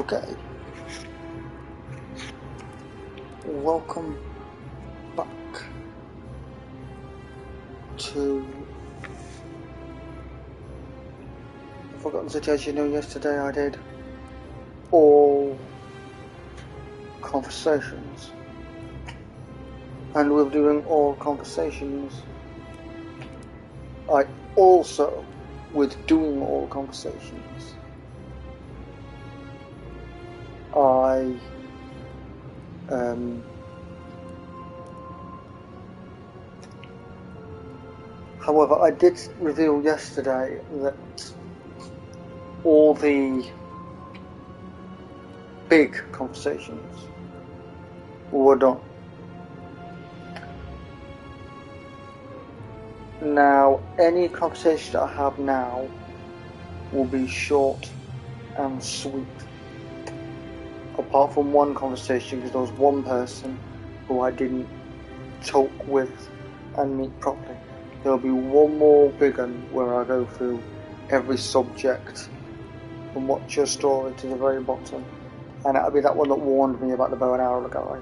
Okay. Welcome back to Forgotten City. As you know, yesterday I did all conversations, and with doing all conversations, I also, with doing all conversations, however, I did reveal yesterday that all the big conversations were done. Now, any conversation I have now will be short and sweet. Apart from one conversation, because there was one person who I didn't talk with and meet properly. There'll be one more big one where I go through every subject from what's your story to the very bottom, and that'll be that one that warned me about the bow and arrow guy,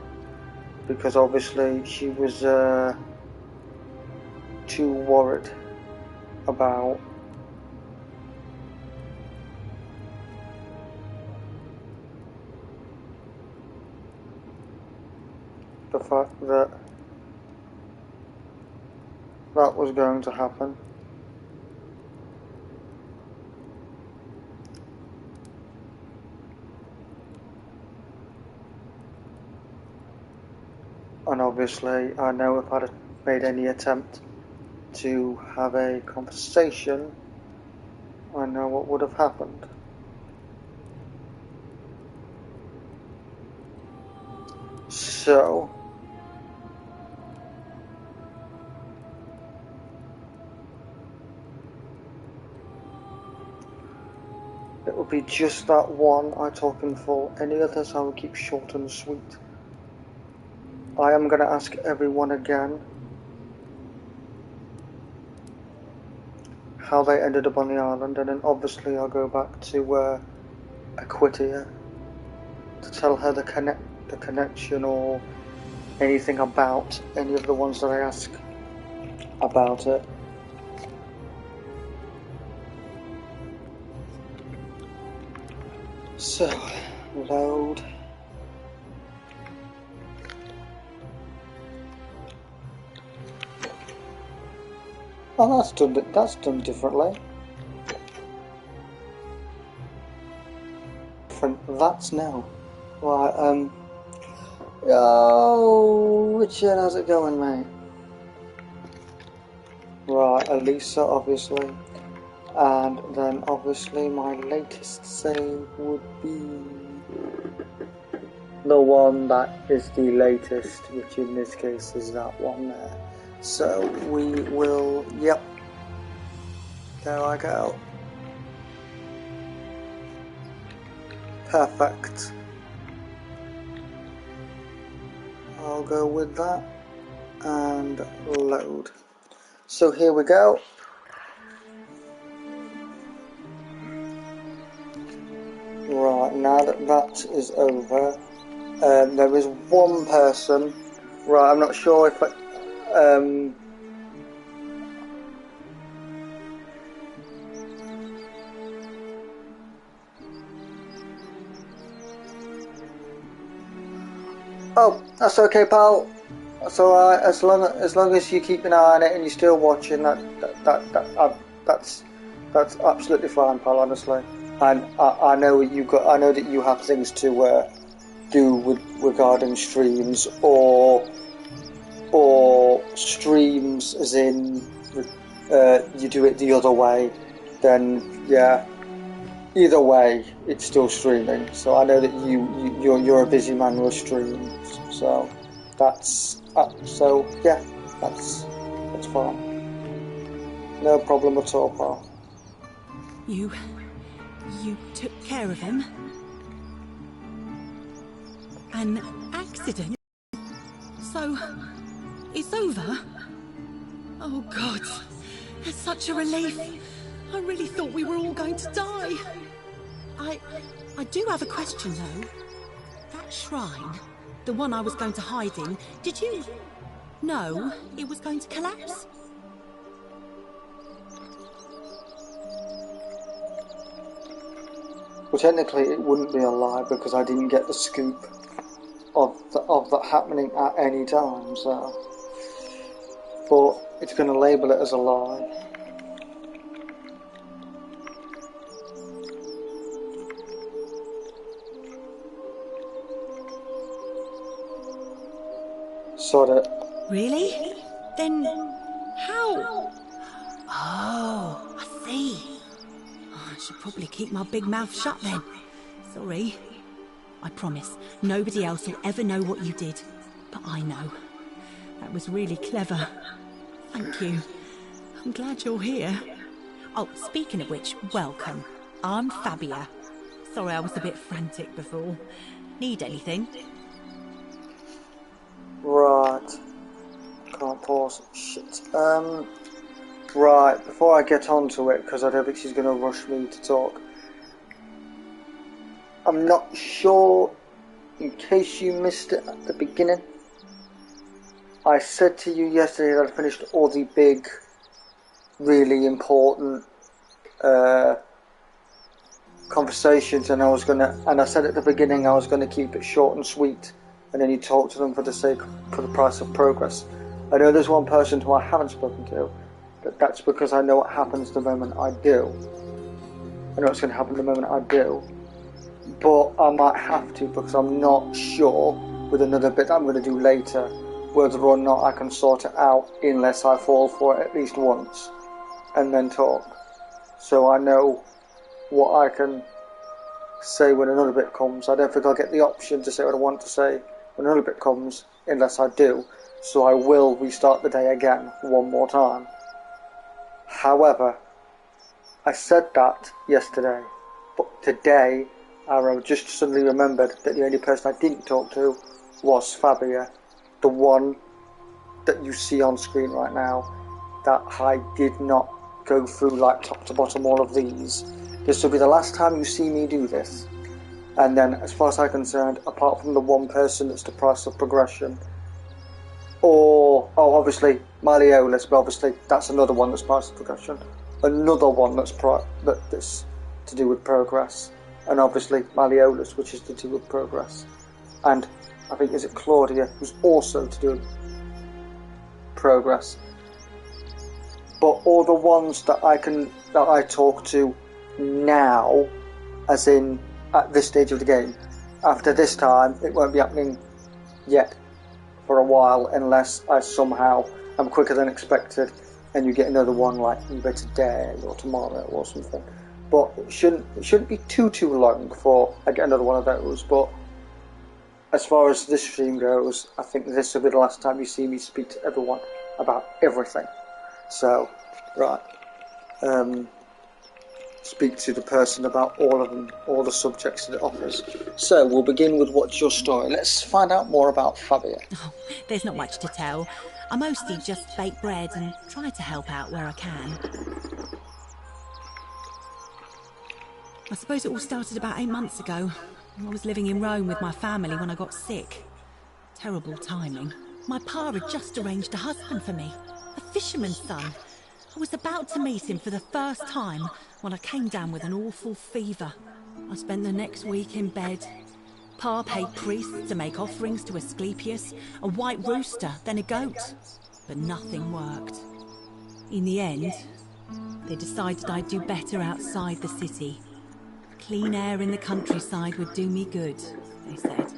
because obviously she was too worried about the fact that that was going to happen. And obviously, I know if I'd made any attempt to have a conversation, I know what would have happened. So, it will be just that one I talk in full. Any others I will keep short and sweet. I am going to ask everyone again how they ended up on the island, and then obviously I'll go back to Aquitia to tell her the connection or anything about any of the ones that I ask about it. So, load. Oh, that's done differently. That's now. Right, oh, Richard, how's it going, mate? Right, Elisa, obviously. And then, obviously, my latest save would be the one that is the latest, which in this case is that one there. So, we will, yep. There I go. Perfect. I'll go with that and load. So here we go. Right, now that that is over, there is one person. Right, I'm not sure if oh, that's okay, pal. That's alright. As long as you keep an eye on it and you're still watching, that's absolutely fine, pal. Honestly, and I know that you have things to do with regarding streams or streams as in you do it the other way. Then yeah. Either way, it's still streaming. So I know that you're a busy man with streams. So that's so yeah, that's fine. No problem at all, pal. You took care of him? An accident? So it's over? Oh God, it's such a relief. I really thought we were all going to die. I do have a question, though. That shrine, the one I was going to hide in, did you know it was going to collapse? Well, technically it wouldn't be a lie because I didn't get the scoop of that happening at any time, so... But it's going to label it as a lie. Sod it. Really? Then how? Oh, I see. Oh, I should probably keep my big mouth shut then. Sorry. I promise, nobody else will ever know what you did. But I know. That was really clever. Thank you. I'm glad you're here. Oh, speaking of which, welcome. I'm Fabia. Sorry I was a bit frantic before. Need anything? Right. Can't pause. Shit. Right, before I get onto it, because I don't think she's going to rush me to talk. I'm not sure, in case you missed it at the beginning, I said to you yesterday that I finished all the big, really important conversations, and I said at the beginning I was gonna keep it short and sweet, and then you talk to them for the price of progress. I know there's one person who I haven't spoken to, but that's because I know what happens the moment I do. I know what's going to happen the moment I do, but I might have to because I'm not sure with another bit that I'm going to do later whether or not I can sort it out unless I fall for it at least once and then talk. So I know what I can say when another bit comes. I don't think I'll get the option to say what I want to say when another bit comes unless I do. So I will restart the day again one more time. However, I said that yesterday, but today I just suddenly remembered that the only person I didn't talk to was Fabia, the one that you see on screen right now, that I did not go through like top to bottom all of these. This will be the last time you see me do this. And then, as far as I'm concerned, apart from the one person that's the price of progression, obviously Malleolus, but obviously that's another one that's price of progression. Another one that's to do with progress, and obviously Malleolus, which is to do with progress, and I think is it Claudia, who's also to do with progress. But all the ones that I talk to now, as in at this stage of the game, after this time, it won't be happening yet for a while unless I somehow am quicker than expected and you get another one like either today or tomorrow or something. But it shouldn't be too long before I get another one of those. But as far as this stream goes, I think this will be the last time you see me speak to everyone about everything. So, right. Speak to the person about all of them, all the subjects that it offers. So, we'll begin with what's your story. Let's find out more about Fabia. Oh, there's not much to tell. I mostly just bake bread and try to help out where I can. I suppose it all started about 8 months ago. I was living in Rome with my family when I got sick. Terrible timing. My pa had just arranged a husband for me, a fisherman's son. I was about to meet him for the first time when I came down with an awful fever. I spent the next week in bed. Pa paid priests to make offerings to Asclepius, a white rooster, then a goat. But nothing worked. In the end, they decided I'd do better outside the city. Clean air in the countryside would do me good, they said.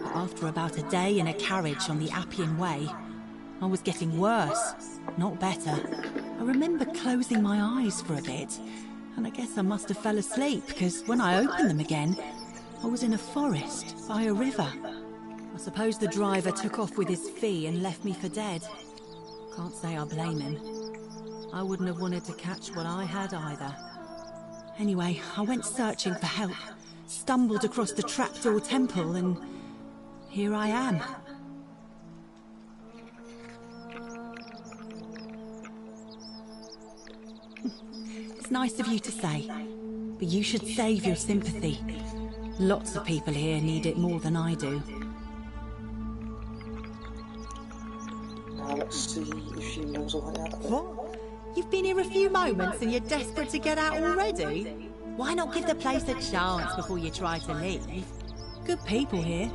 But after about a day in a carriage on the Appian Way, I was getting worse, not better. I remember closing my eyes for a bit, and I guess I must have fell asleep, because when I opened them again, I was in a forest by a river. I suppose the driver took off with his fee and left me for dead. Can't say I blame him. I wouldn't have wanted to catch what I had either. Anyway, I went searching for help, stumbled across the trapdoor temple, and here I am. It's nice of you to say, but you should save your sympathy. Lots of people here need it more than I do. Now let's see if she knows a way out of it. What? You've been here a few moments and you're desperate to get out already? Why not give the place a chance before you try to leave? Good people here.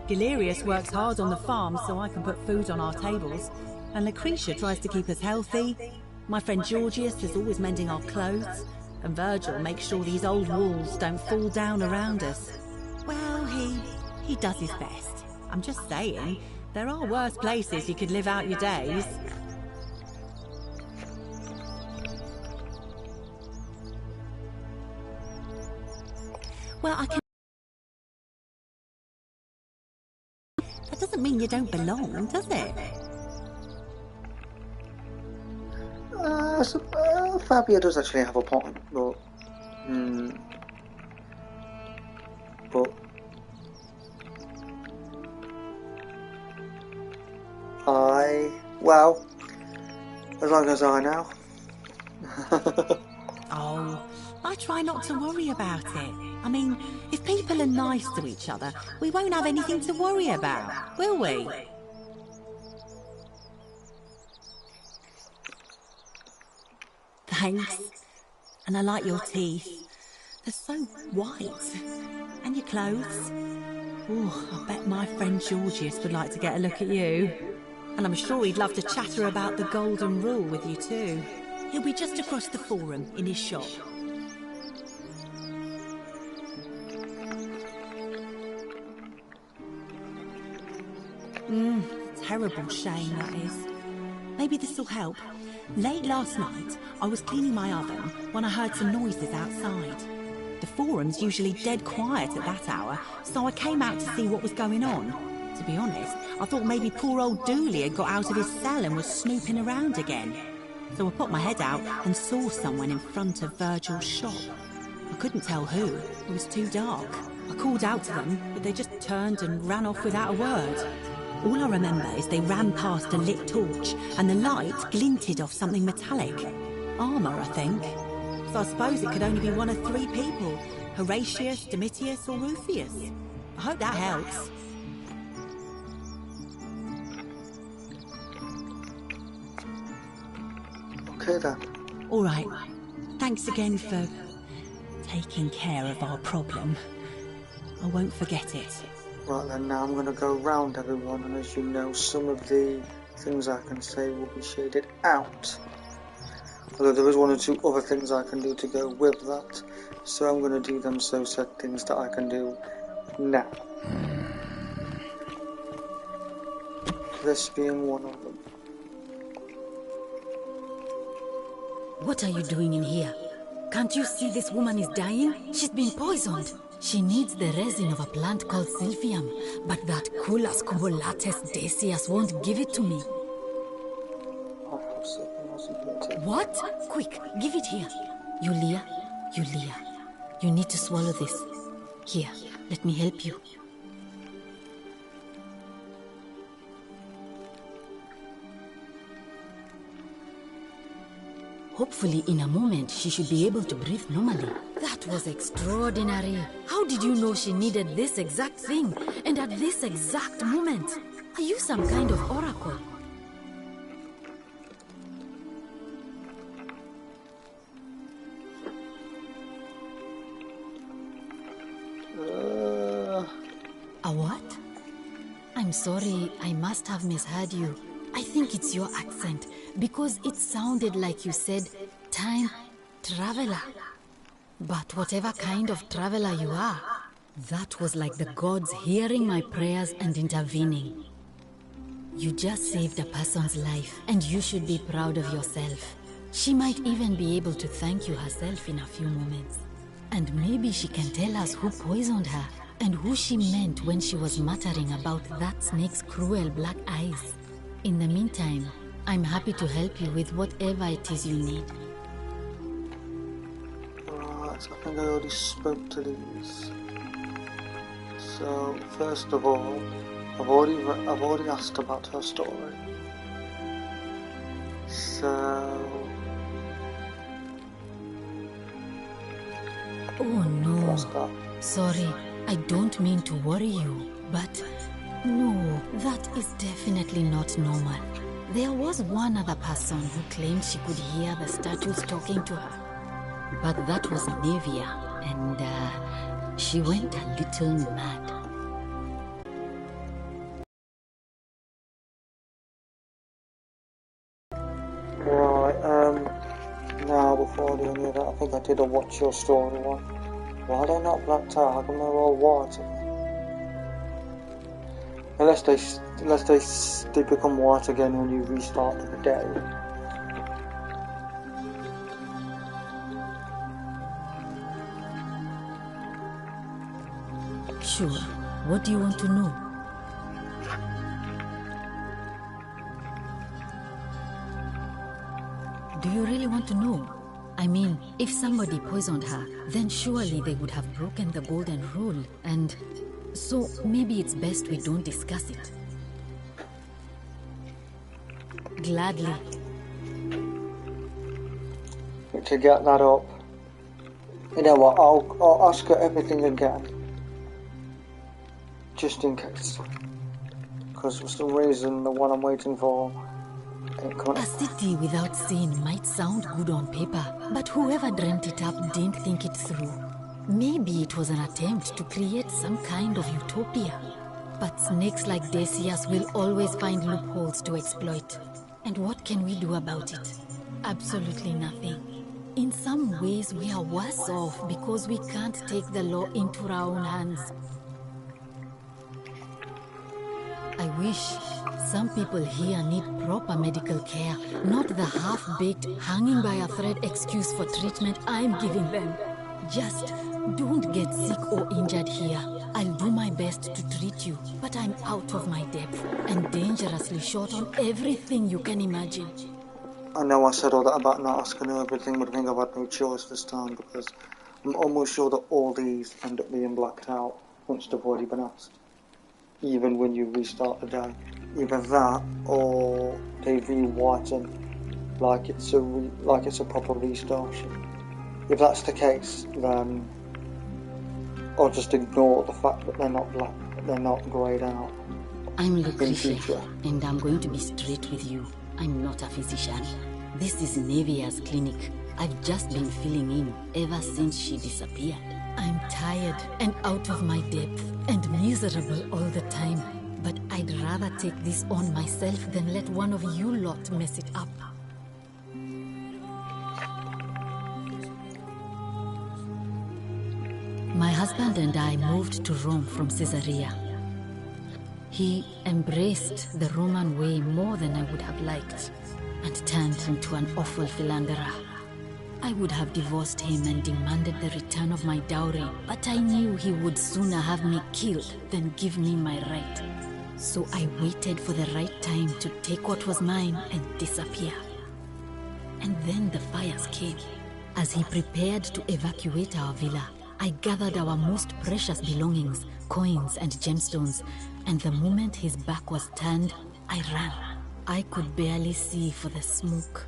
Galerius works hard on the farm so I can put food on our tables. And Lucretia tries to keep us healthy. My friend Georgius is always mending our clothes. And Virgil makes sure these old walls don't fall down around us. Well, he does his best. I'm just saying, there are worse places you could live out your days. Well, I can... That doesn't mean you don't belong, does it? Fabia does actually have a point, but... Well, as long as I know. Oh, I try not to worry about it. I mean, if people are nice to each other, we won't have anything to worry about, will we? Thanks. And I like your teeth. They're so white. And your clothes. Oh, I bet my friend Georgius would like to get a look at you. And I'm sure he'd love to chatter about the Golden Rule with you too. He'll be just across the forum in his shop. Terrible shame, that is. Maybe this will help. Late last night, I was cleaning my oven when I heard some noises outside. The forum's usually dead quiet at that hour, so I came out to see what was going on. To be honest, I thought maybe poor old Dooley had got out of his cell and was snooping around again. So I put my head out and saw someone in front of Virgil's shop. I couldn't tell who, it was too dark. I called out to them, but they just turned and ran off without a word. All I remember is they ran past a lit torch, and the light glinted off something metallic. Armour, I think. So I suppose it could only be one of three people. Horatius, Domitius, or Rufius. I hope that helps. Okay then. All right. Thanks again for taking care of our problem. I won't forget it. Right then, now I'm going to go round everyone, and as you know, some of the things I can say will be shaded out. Although there is one or two other things I can do to go with that, so I'm going to do them so said things that I can do now. This being one of them. What are you doing in here? Can't you see this woman is dying? She's been poisoned. She needs the resin of a plant called Silphium, but that Culus cubulatus decius won't give it to me. What? Quick, give it here. Yulia, you need to swallow this. Here, let me help you. Hopefully, in a moment, she should be able to breathe normally. That was extraordinary. How did you know she needed this exact thing, and at this exact moment? Are you some kind of oracle? A what? I'm sorry, I must have misheard you. I think it's your accent, because it sounded like you said, time traveler. But whatever kind of traveler you are, that was like the gods hearing my prayers and intervening. You just saved a person's life, and you should be proud of yourself. She might even be able to thank you herself in a few moments. And maybe she can tell us who poisoned her, and who she meant when she was muttering about that snake's cruel black eyes. In the meantime, I'm happy to help you with whatever it is you need. Right, I think I already spoke to these. So, first of all, I've already asked about her story. So, Oh no. What's that? Sorry, I don't mean to worry you, but no, that is definitely not normal. There was one other person who claimed she could hear the statues talking to her. But that was Nevia, and she went a little mad. Right, now before I do any of that, I think I did a Watch Your Story one. Why are they not blacked out? How come they're all white? Unless they become white again when you restart the day. Sure. What do you want to know? Do you really want to know? I mean, if somebody poisoned her, then surely they would have broken the golden rule, and so maybe it's best we don't discuss it. Gladly. To get that up, you know what, I'll ask her everything again. Just in case. Because for some reason, the one I'm waiting for ain't coming. A city without sin might sound good on paper, but whoever dreamt it up didn't think it through. Maybe it was an attempt to create some kind of utopia. But snakes like Decius will always find loopholes to exploit. And what can we do about it? Absolutely nothing. In some ways, we are worse off because we can't take the law into our own hands. I wish some people here need proper medical care, not the half-baked, hanging by a thread excuse for treatment I'm giving them. Just don't get sick or injured here. I'll do my best to treat you, but I'm out of my depth and dangerously short on everything you can imagine. I know I said all that about not asking her everything, but I think I've had no choice this time because I'm almost sure that all these end up being blacked out once they've already been asked. Even when you restart the day. Either that or they re-whiten like it's a proper restart. If that's the case, then I'll just ignore the fact that they're not black, they're not greyed out. I'm Lucretia, and I'm going to be straight with you. I'm not a physician. This is Nevia's clinic. I've just been filling in ever since she disappeared. I'm tired and out of my depth and miserable all the time. But I'd rather take this on myself than let one of you lot mess it up. My husband and I moved to Rome from Caesarea. He embraced the Roman way more than I would have liked and turned into an awful philanderer. I would have divorced him and demanded the return of my dowry, but I knew he would sooner have me killed than give me my right. So I waited for the right time to take what was mine and disappear. And then the fires came. As he prepared to evacuate our villa, I gathered our most precious belongings, coins and gemstones, and the moment his back was turned, I ran. I could barely see for the smoke,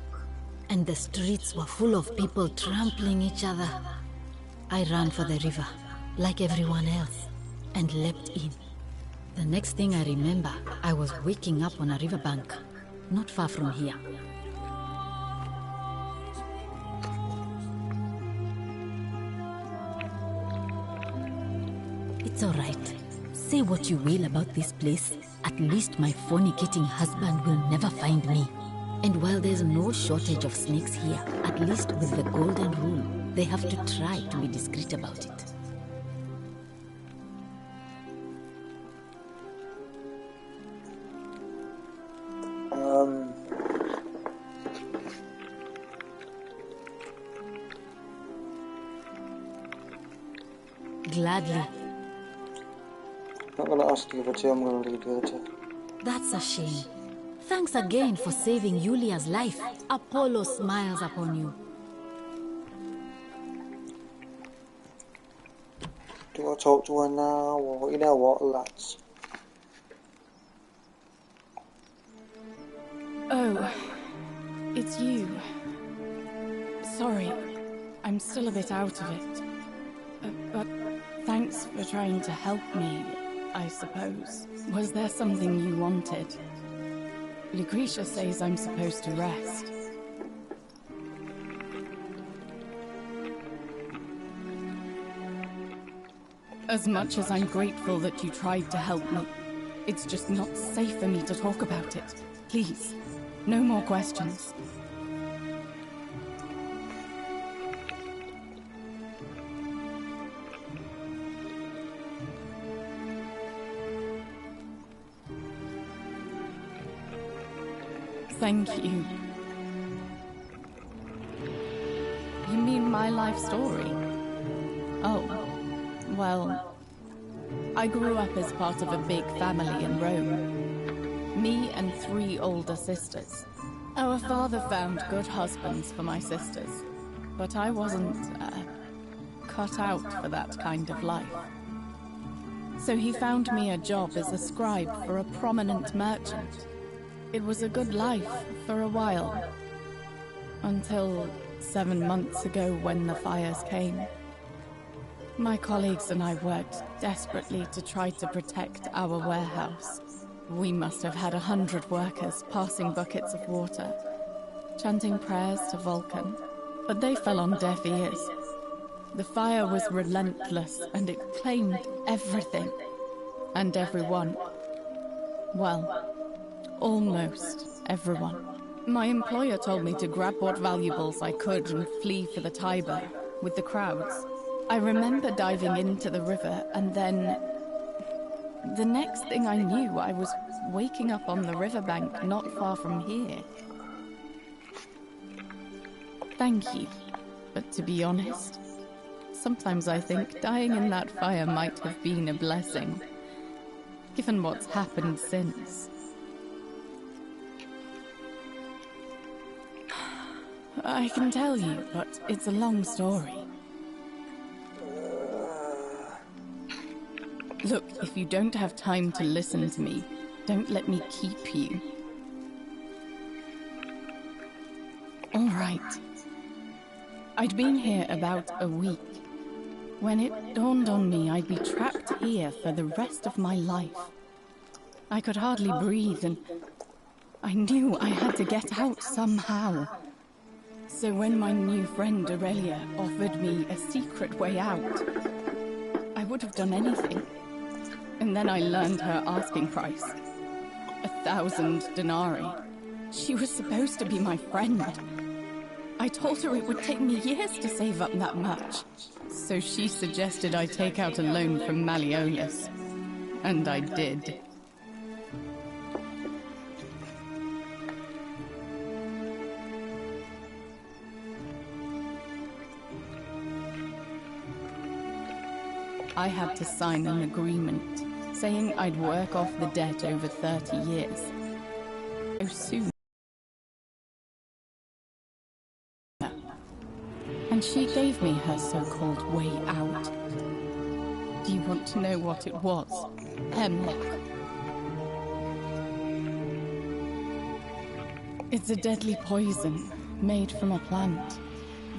and the streets were full of people trampling each other. I ran for the river, like everyone else, and leapt in. The next thing I remember, I was waking up on a riverbank, not far from here. It's all right. Say what you will about this place. At least my fornicating husband will never find me. And while there's no shortage of snakes here, at least with the golden rule, they have to try to be discreet about it. Gladly. I'm not going to ask you for tea, I'm going to leave you the tea. That's a shame. Thanks again for saving Yulia's life. Apollo smiles upon you. Do I talk to her now, or you know what, lads? Oh, it's you. Sorry, I'm still a bit out of it. But thanks for trying to help me, I suppose. Was there something you wanted? Lucretia says I'm supposed to rest. As much as I'm grateful that you tried to help me, it's just not safe for me to talk about it. Please, no more questions. Thank you. You mean my life story? Oh, well, I grew up as part of a big family in Rome. Me and 3 older sisters. Our father found good husbands for my sisters, but I wasn't, cut out for that kind of life. So he found me a job as a scribe for a prominent merchant. It was a good life for a while, until 7 months ago when the fires came. My colleagues and I worked desperately to try to protect our warehouse. We must have had 100 workers passing buckets of water, chanting prayers to Vulcan, but they fell on deaf ears. The fire was relentless and it claimed everything and everyone. Well, almost everyone. My employer told me to grab what valuables I could and flee for the Tiber with the crowds. I remember diving into the river and then... the next thing I knew, I was waking up on the riverbank not far from here. Thank you, but to be honest, sometimes I think dying in that fire might have been a blessing, given what's happened since. I can tell you, but it's a long story. Look, if you don't have time to listen to me, don't let me keep you. All right. I'd been here about a week, when it dawned on me I'd be trapped here for the rest of my life. I could hardly breathe, and I knew I had to get out somehow. So when my new friend Aurelia offered me a secret way out, I would have done anything. And then I learned her asking price. 1,000 denarii. She was supposed to be my friend. I told her it would take me years to save up that much. So she suggested I take out a loan from Malleolus. And I did. I had to sign an agreement, saying I'd work off the debt over 30 years. So soon. And she gave me her so-called way out. Do you want to know what it was? Hemlock. It's a deadly poison, made from a plant.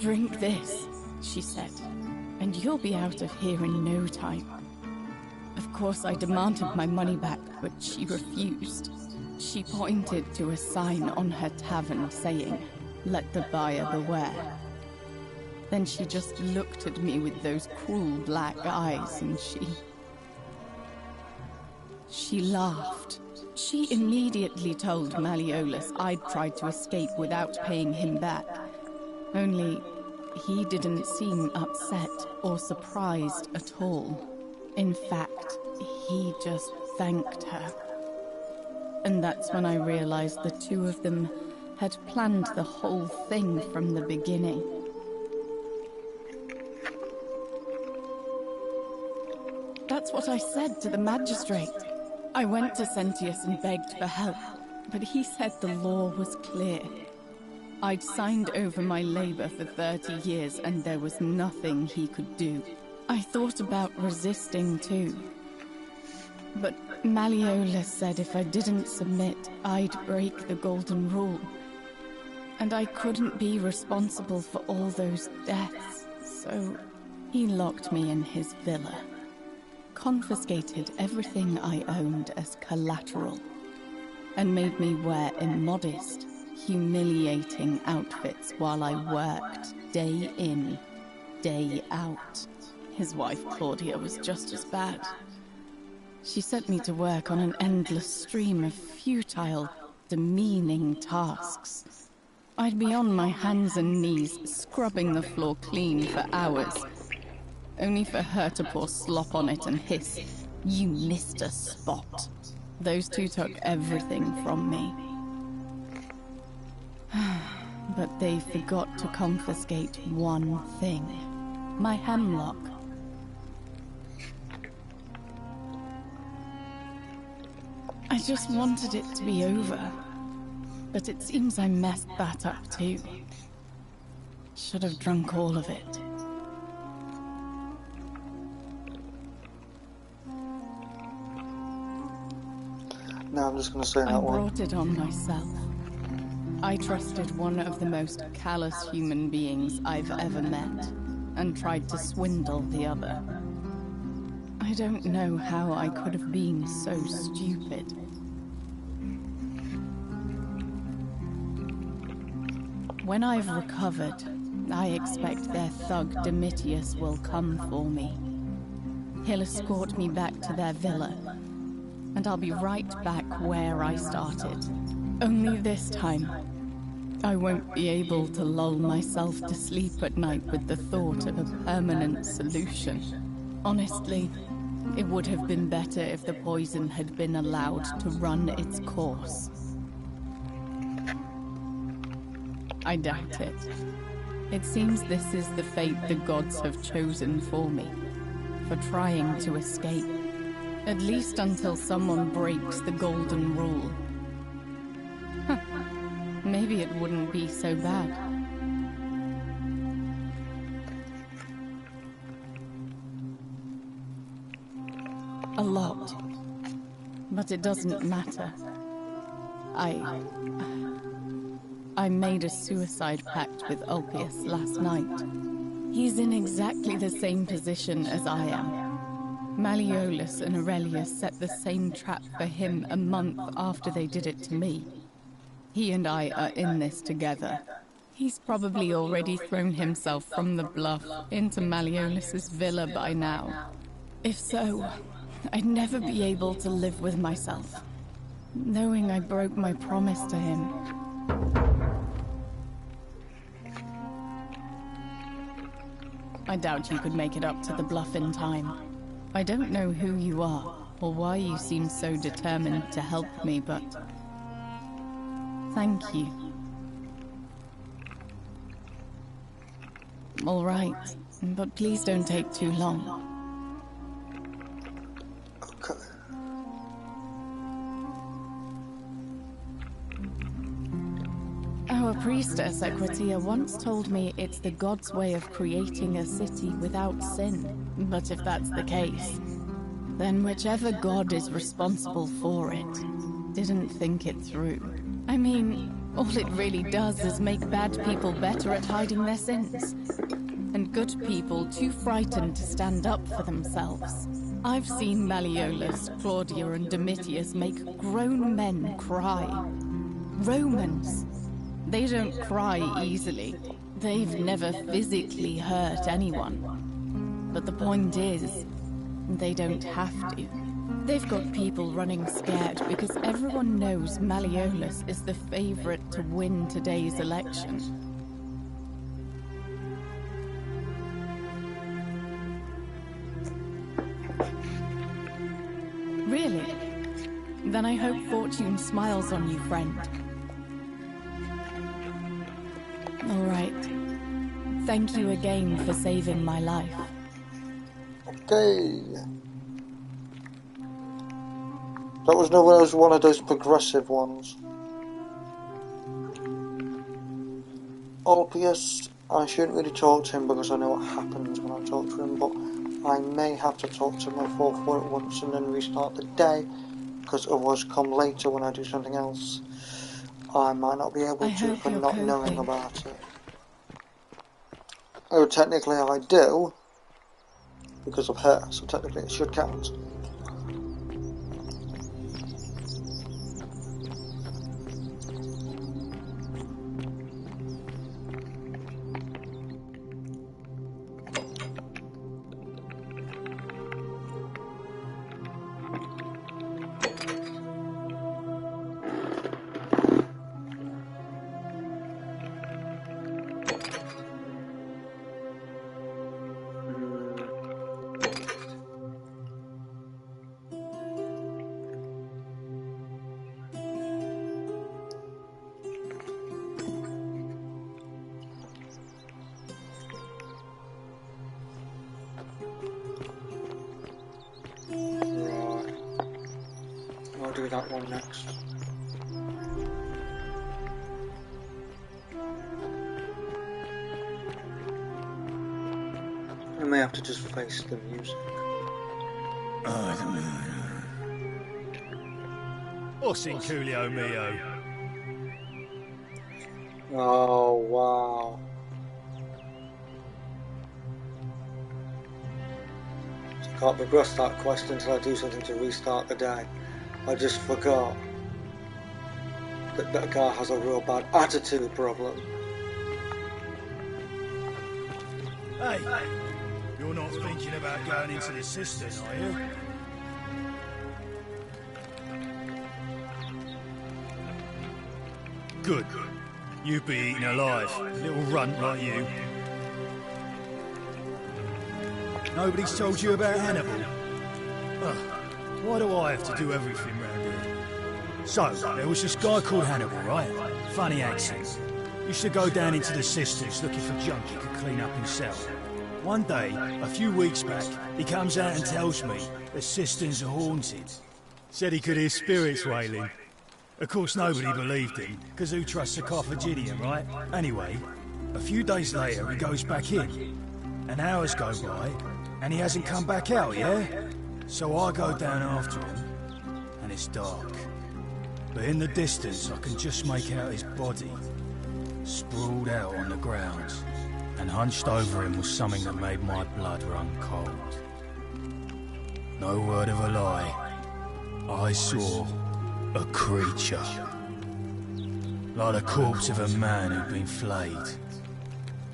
Drink this, she said, and you'll be out of here in no time. Of course, I demanded my money back, but she refused. She pointed to a sign on her tavern saying, "Let the buyer beware." Then she just looked at me with those cruel black eyes and she laughed. She immediately told Malleolus I'd tried to escape without paying him back. Only, he didn't seem upset or surprised at all. In fact, he just thanked her. And that's when I realized the two of them had planned the whole thing from the beginning. That's what I said to the magistrate. I went to Sentius and begged for help, but he said the law was clear. I'd signed over my labor for 30 years and there was nothing he could do. I thought about resisting too. But Malleolus said if I didn't submit, I'd break the Golden Rule. And I couldn't be responsible for all those deaths, so He locked me in his villa, confiscated everything I owned as collateral, and made me wear immodest, humiliating outfits while I worked day in, day out. His wife, Claudia, was just as bad. She sent me to work on an endless stream of futile, demeaning tasks. I'd be on my hands and knees, scrubbing the floor clean for hours, only for her to pour slop on it and hiss, "You missed a spot." Those two took everything from me. But they forgot to confiscate one thing. My hemlock. I just wanted it to be over. But it seems I messed that up too. Should have drunk all of it. Now I'm just going to say I that one. brought it on myself. I trusted one of the most callous human beings I've ever met, and tried to swindle the other. I don't know how I could have been so stupid. When I've recovered, I expect their thug Domitius will come for me. He'll escort me back to their villa, and I'll be right back where I started. Only this time, I won't be able to lull myself to sleep at night with the thought of a permanent solution. Honestly, it would have been better if the poison had been allowed to run its course. I doubt it. It seems this is the fate the gods have chosen for me, for trying to escape. At least until someone breaks the golden rule. Huh. Maybe it wouldn't be so bad. A lot. But it doesn't matter. I made a suicide pact with Ulpius last night. He's in exactly the same position as I am. Malleolus and Aurelius set the same trap for him a month after they did it to me. He and I are in this together. He's probably already thrown himself from the bluff into Malleolus's villa by now. If so, I'd never be able to live with myself, knowing I broke my promise to him. I doubt you could make it up to the bluff in time. I don't know who you are, or why you seem so determined to help me, but thank you. All right, but please don't take too long. Okay. Our priestess, Equitia, once told me it's the god's way of creating a city without sin. But if that's the case, then whichever god is responsible for it didn't think it through. I mean, all it really does is make bad people better at hiding their sins, and good people too frightened to stand up for themselves. I've seen Malleolus, Claudia, and Domitius make grown men cry. Romans. They don't cry easily. They've never physically hurt anyone. But the point is, they don't have to. They've got people running scared because everyone knows Malleolus is the favorite to win today's election. Really? Then I hope fortune smiles on you, friend. All right. Thank you again for saving my life. Okay. That was one of those progressive ones. Ulpius, I shouldn't really talk to him because I know what happens when I talk to him, but I may have to talk to him at 4 at once and then restart the day, because otherwise come later when I do something else, I might not be able to for not knowing about it. Oh, technically I do, because of her, so technically it should count. I'll do that one next. I may have to just face the music. Ossin Coolio mio. Oh, wow. I can't progress that quest until I do something to restart the day. I just forgot that that guy has a real bad attitude problem. Hey, you're not thinking about going into the cistern, are you? Good. You'd be eaten alive, little runt like you. Nobody's told you about Hannibal? Ugh, why do I have to do everything round here? So, there was this guy called Hannibal, right? Funny accent. Used to go down into the cisterns looking for junk he could clean up himself. One day, a few weeks back, he comes out and tells me the cisterns are haunted. Said he could hear spirits wailing. Of course, nobody believed him, because who trusts a Carthaginian, right? Anyway, a few days later, he goes back in. And hours go by, and he hasn't come back out, yeah? So I go down after him, and it's dark. But in the distance, I can just make out his body, sprawled out on the ground. And hunched over him was something that made my blood run cold. No word of a lie. I saw a creature. Like the corpse of a man who'd been flayed.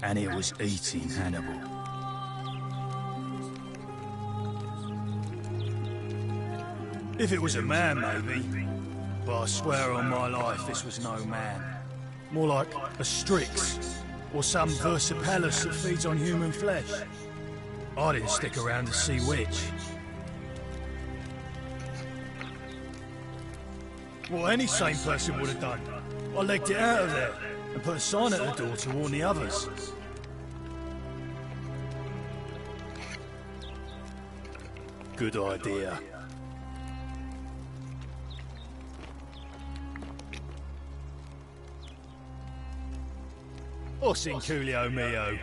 And it was eating Hannibal. If it was a man, maybe. But I swear on my life this was no man. More like a Strix. Or some Versipalus that feeds on human flesh. I didn't stick around to see which. What any sane person would have done. I legged it out of there and put a sign at the door to warn the others. Good idea. Ossin Coolio mio.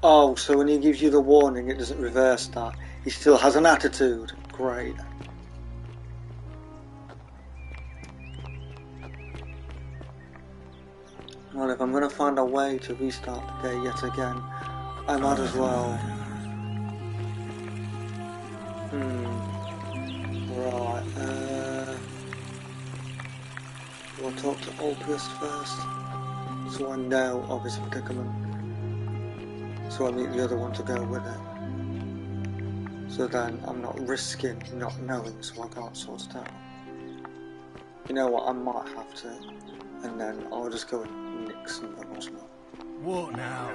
Oh, so when he gives you the warning, it doesn't reverse that. He still has an attitude. Great. Well, if I'm going to find a way to restart the day yet again, I might as well. Right, we'll talk to Ulpius first. So I know of his predicament. So I meet the other one to go with it. So then I'm not risking not knowing, so I can't sort it out. You know what, I might have to. And then I'll just go and nick some levels now. What now?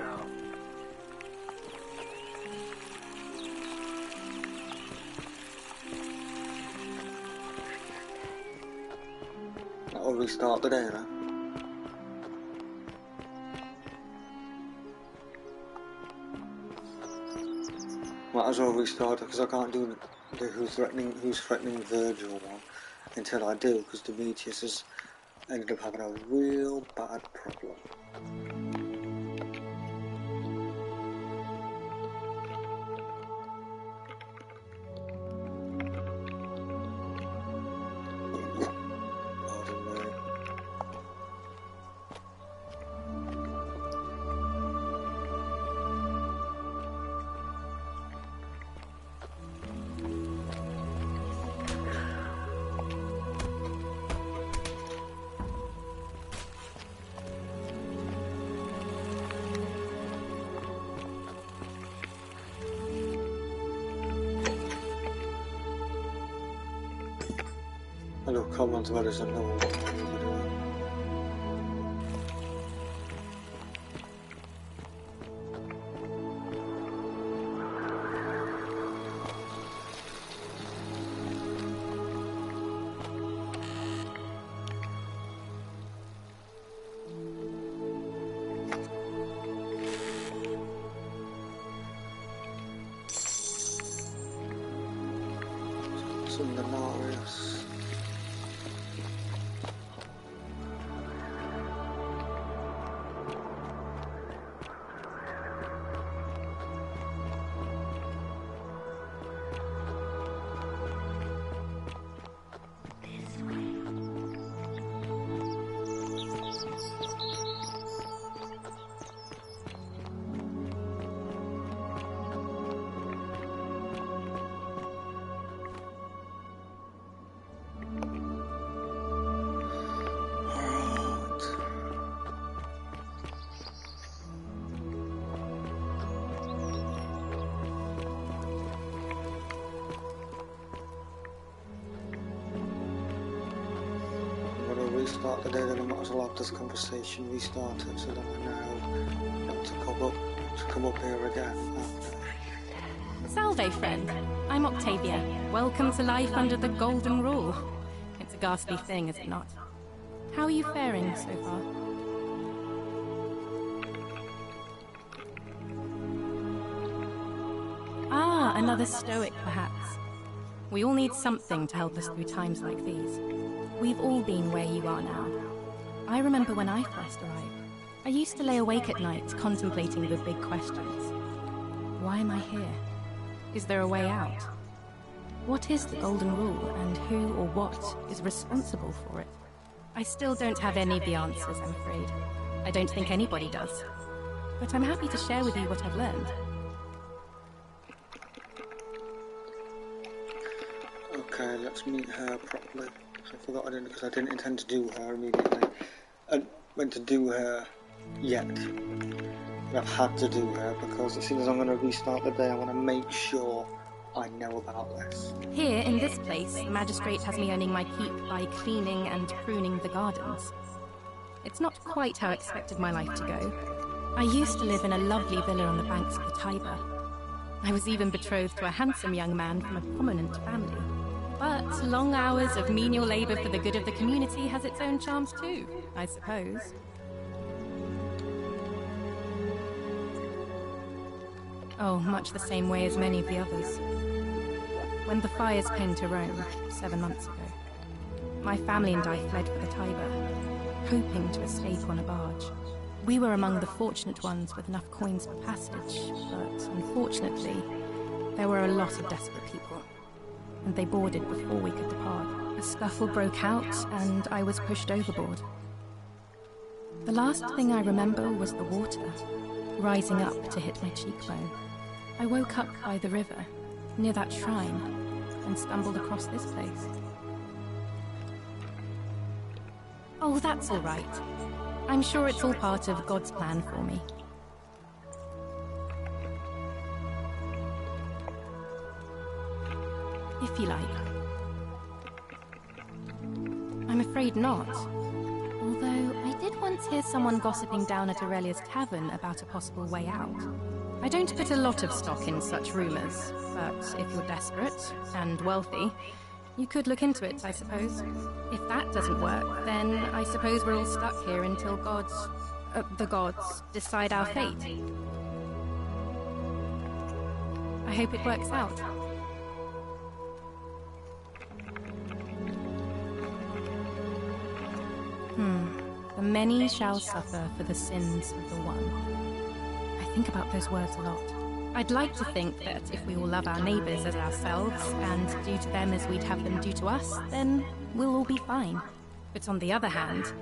That'll restart the day then. Might as well restart it because I can't do the who's threatening Virgil one until I do, because Demetrius has ended up having a real bad problem. Pardon me. come on to let us know what we're doing. Denarius. Restart the day, then I might as well have this conversation restarted so that I know not to come up here again after. Salve, friend. I'm Octavia. Welcome to life under the Golden Rule. It's a ghastly thing, is it not? How are you faring so far? Ah, another stoic, perhaps. We all need something to help us through times like these. We've all been where you are now. I remember when I first arrived. I used to lay awake at night contemplating the big questions. Why am I here? Is there a way out? What is the Golden Rule, and who or what is responsible for it? I still don't have any of the answers, I'm afraid. I don't think anybody does. But I'm happy to share with you what I've learned. Okay, let's meet her properly. I forgot I didn't, because I didn't intend to do her immediately. I meant to do her yet. But I've had to do her because as soon as I'm going to restart the day, I want to make sure I know about this. Here, in this place, the magistrate has me earning my keep by cleaning and pruning the gardens. It's not quite how I expected my life to go. I used to live in a lovely villa on the banks of the Tiber. I was even betrothed to a handsome young man from a prominent family. But long hours of menial labor for the good of the community has its own charms too, I suppose. Oh, much the same way as many of the others. When the fires came to Rome 7 months ago, my family and I fled for the Tiber, hoping to escape on a barge. We were among the fortunate ones with enough coins for passage, but unfortunately, there were a lot of desperate people, and they boarded before we could depart. A scuffle broke out, and I was pushed overboard. The last thing I remember was the water, rising up to hit my cheekbone. I woke up by the river, near that shrine, and stumbled across this place. Oh, that's all right. I'm sure it's all part of God's plan for me. If you like. I'm afraid not. Although, I did once hear someone gossiping down at Aurelia's tavern about a possible way out. I don't put a lot of stock in such rumors, but if you're desperate and wealthy, you could look into it, I suppose. If that doesn't work, then I suppose we're all stuck here until the gods decide our fate. I hope it works out. The many shall suffer for the sins of the one. I think about those words a lot. I'd like to think that if we all love our neighbours as ourselves and do to them as we'd have them do to us, then we'll all be fine. But on the other hand,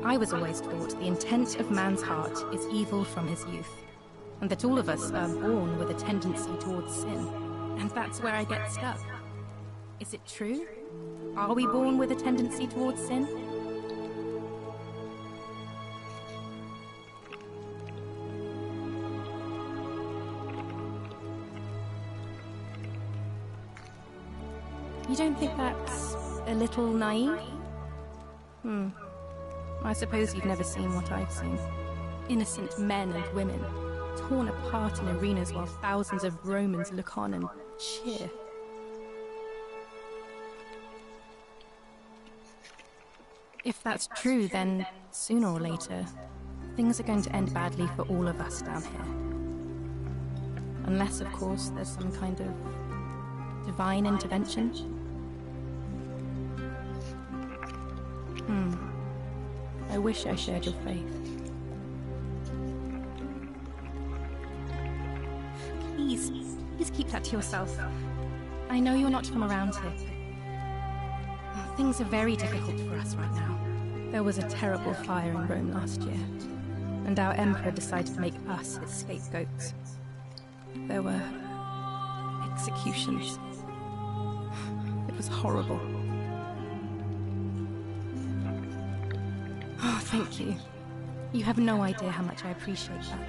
I was always taught the intent of man's heart is evil from his youth, and that all of us are born with a tendency towards sin. And that's where I get stuck. Is it true? Are we born with a tendency towards sin? You don't think that's a little naive? I suppose you've never seen what I've seen. Innocent men and women, torn apart in arenas while thousands of Romans look on and cheer. If that's true, then sooner or later, things are going to end badly for all of us down here. Unless, of course, there's some kind of divine intervention. I wish I shared your faith. Please keep that to yourself. I know you're not from around here. Things are very difficult for us right now. There was a terrible fire in Rome last year, and our emperor decided to make us his scapegoats. There were executions. It was horrible. Oh, thank you. You have no idea how much I appreciate that.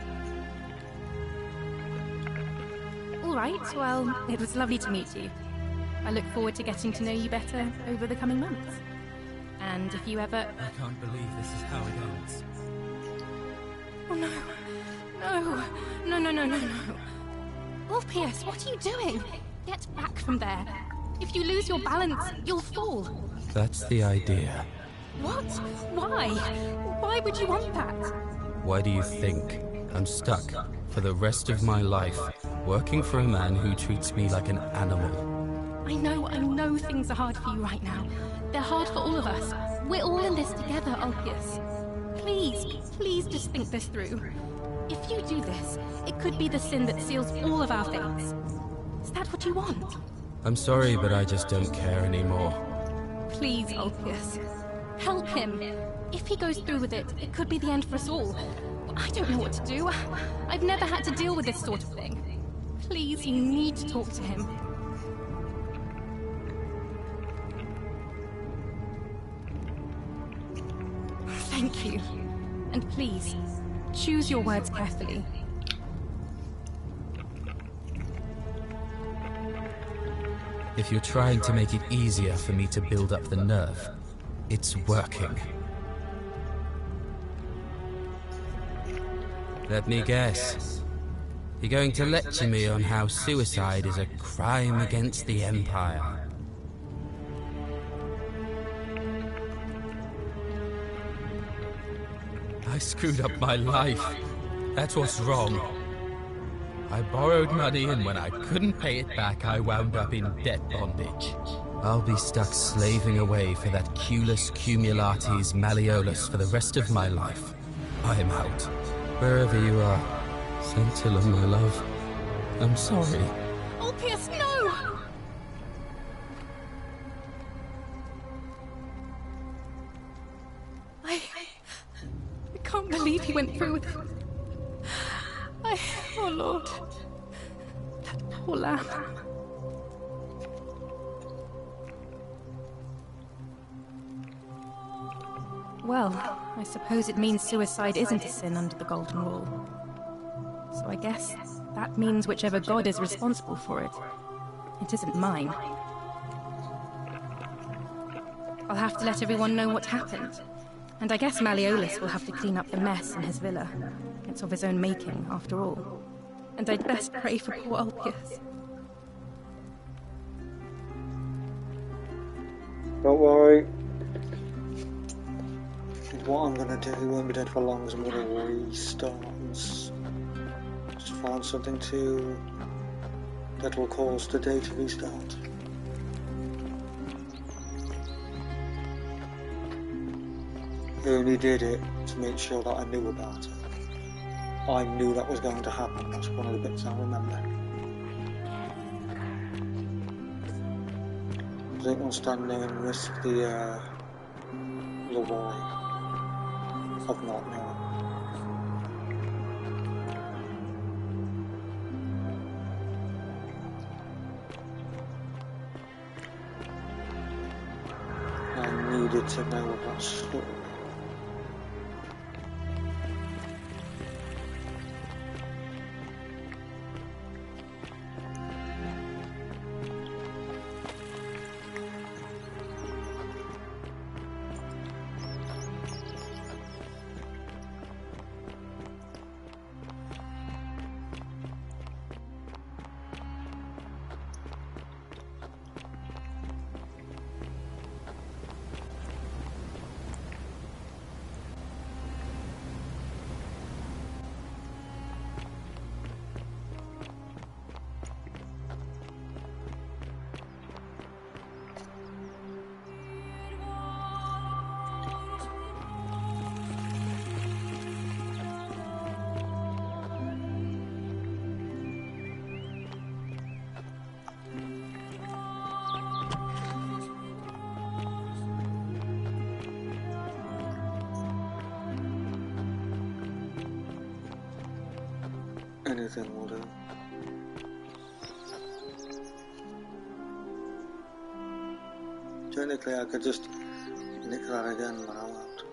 All right, well, it was lovely to meet you. I look forward to getting to know you better over the coming months. And if you ever... I can't believe this is how it ends. Oh no. No. Ulpius, what are you doing? Get back from there. If you lose your balance, you'll fall. That's the idea. What? Why? Why would you want that? Why do you think I'm stuck for the rest of my life working for a man who treats me like an animal? I know things are hard for you right now. They're hard for all of us. We're all in this together, Ulpius. Please just think this through. If you do this, it could be the sin that seals all of our fates. Is that what you want? I'm sorry, but I just don't care anymore. Please, Ulpius. Help him. If he goes through with it, it could be the end for us all. I don't know what to do. I've never had to deal with this sort of thing. Please, you need to talk to him. Thank you. And please, choose your words carefully. If you're trying to make it easier for me to build up the nerve, it's working. Let me guess. You're going to lecture me on how suicide is a crime against the Empire. I screwed up my life. That's what's wrong. I borrowed money, and when I couldn't pay it back, I wound up in debt bondage. I'll be stuck slaving away for that Culus Cumulatis Malleolus for the rest of my life. I am out. Wherever you are, Scintilla, my love, I'm sorry. Ulpius, no! I can't believe he went through with it. Oh Lord, that poor lamb. Well, I suppose it means suicide isn't a sin under the Golden Rule. So I guess that means whichever god is responsible for it, it isn't mine. I'll have to let everyone know what happened. And I guess Malleolus will have to clean up the mess in his villa. It's of his own making, after all. And I'd best pray for poor Ulpius. Don't worry. What I'm gonna do, he won't be dead for long, is I'm gonna restart and just find something that will cause the day to restart. I only did it to make sure that I knew about it. I knew that was going to happen. That's one of the bits I remember. I don't want to stand there and risk the worry of not knowing. I needed to know that story. Anything will do. Technically, I could just nick that again, but I won't.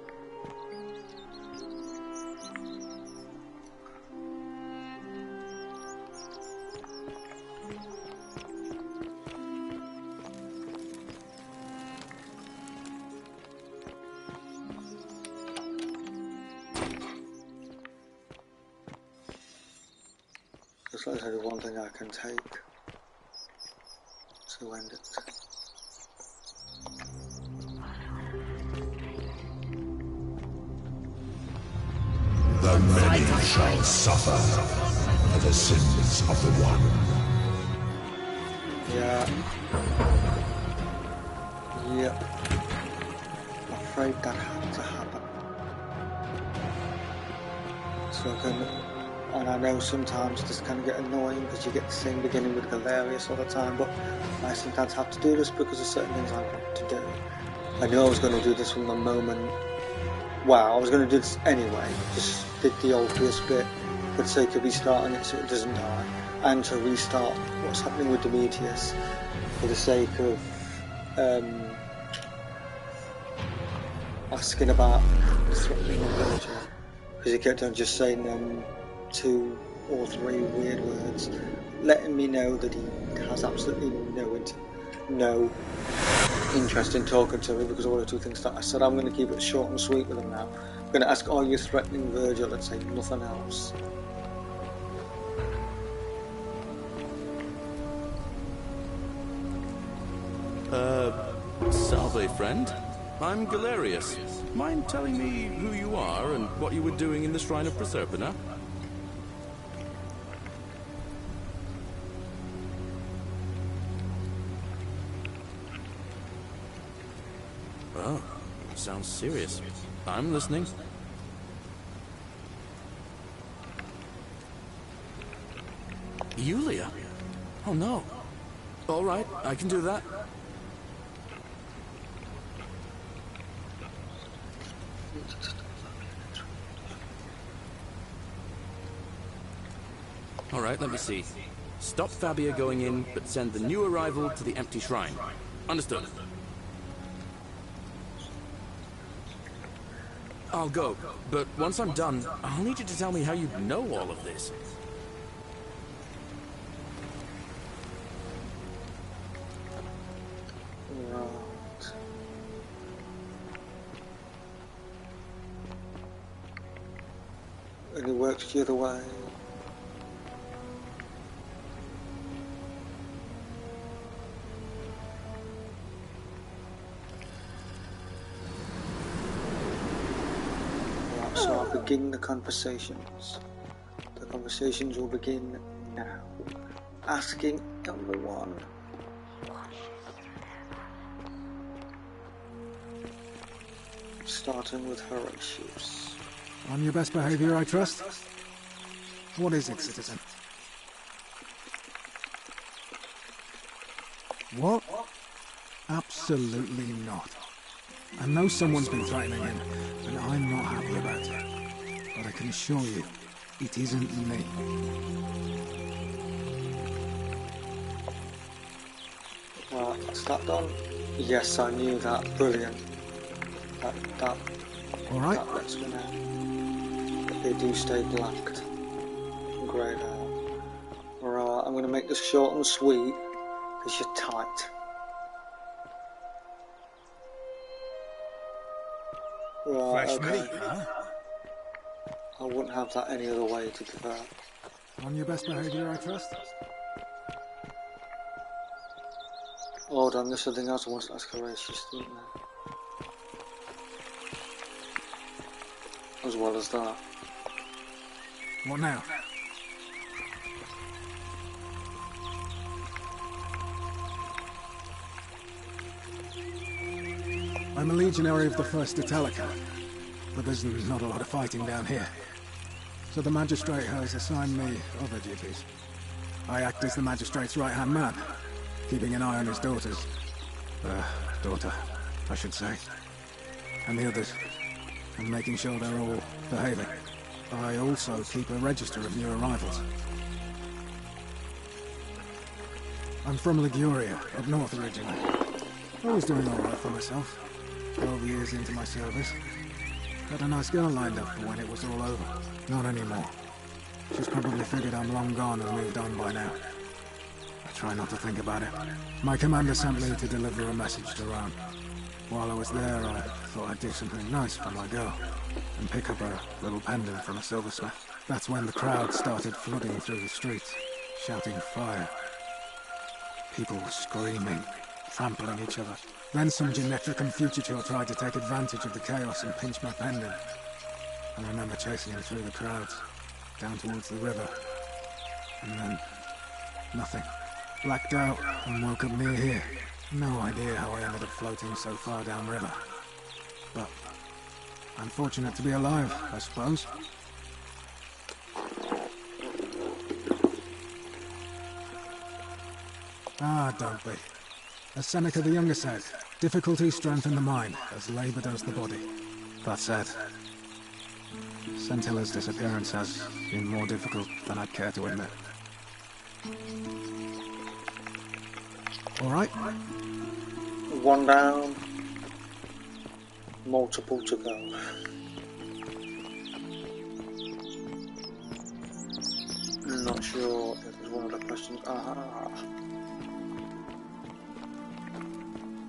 Just like I said, one thing I can take to end it. The many shall suffer for the sins of the one. Yeah. Yep. I'm afraid that had to happen. So and I know sometimes this can get annoying because you get the same beginning with Galerius all the time, but I sometimes have to do this because of certain things I want to do. I knew I was going to do this from the moment. Well, I was going to do this anyway, just did the obvious bit for the sake of restarting it so it doesn't die, and to restart what's happening with Demetrius for the sake of asking about the threatening villager, because he kept on just saying 2 or 3 weird words, letting me know that he has absolutely no interest in talking to me because of all the 2 things that I said. I'm going to keep it short and sweet with him now. I'm going to ask, are you threatening Virgil, and say nothing else. Salve, friend. I'm Galerius. Mind telling me who you are and what you were doing in the Shrine of Proserpina? Oh, sounds serious. I'm listening. Yulia? Oh no. All right, I can do that. All right, let me see. Stop Fabia going in, but send the new arrival to the empty shrine. Understood. I'll go, but once I'm done, I'll need you to tell me how you know all of this. Right. And it works the other way. So I'll begin the conversations. The conversations will begin now. Asking everyone. Starting with Horatius. On your best behavior, I trust? What is it, citizen? What? Absolutely not. I know someone's been threatening him, and I'm not happy about it. But I can assure you, it isn't me. Is that done? Yes, I knew that. Brilliant. That Alright. That lets me know that they do stay blacked. Greyed out. Right, I'm going to make this short and sweet, because you're tight. Right, Fresh okay. meat, huh? I wouldn't have that any other way, to be fair. On your best behavior, I trust? Hold on, there's something else I wanted to ask Horatius, didn't there? As well as that. What now? I'm a legionary of the 1st Italica, but there's not a lot of fighting down here. So the magistrate has assigned me other duties. I act as the magistrate's right-hand man, keeping an eye on his daughters. Daughter, I should say. And the others. And making sure they're all behaving. I also keep a register of new arrivals. I'm from Liguria, up north originally. I was doing alright for myself. 12 years into my service. Had a nice girl lined up for when it was all over. Not anymore. She's probably figured I'm long gone and moved on by now. I try not to think about it. My commander sent me to deliver a message to Rome. While I was there, I thought I'd do something nice for my girl and pick up a little pendant from a silversmith. That's when the crowd started flooding through the streets, shouting fire. People were screaming, trampling each other. Then some Genetricum fugitor tried to take advantage of the chaos and pinch my pendant. I remember chasing him through the crowds, down towards the river. And then, nothing. Blacked out and woke up near here. No idea how I ended up floating so far downriver. But I'm fortunate to be alive, I suppose. Ah, don't be. As Seneca the Younger said, difficulty strengthens the mind, as labour does the body. That said, Scintilla's disappearance has been more difficult than I'd care to admit. Alright? One down, multiple to go. Not sure if it's one of the questions.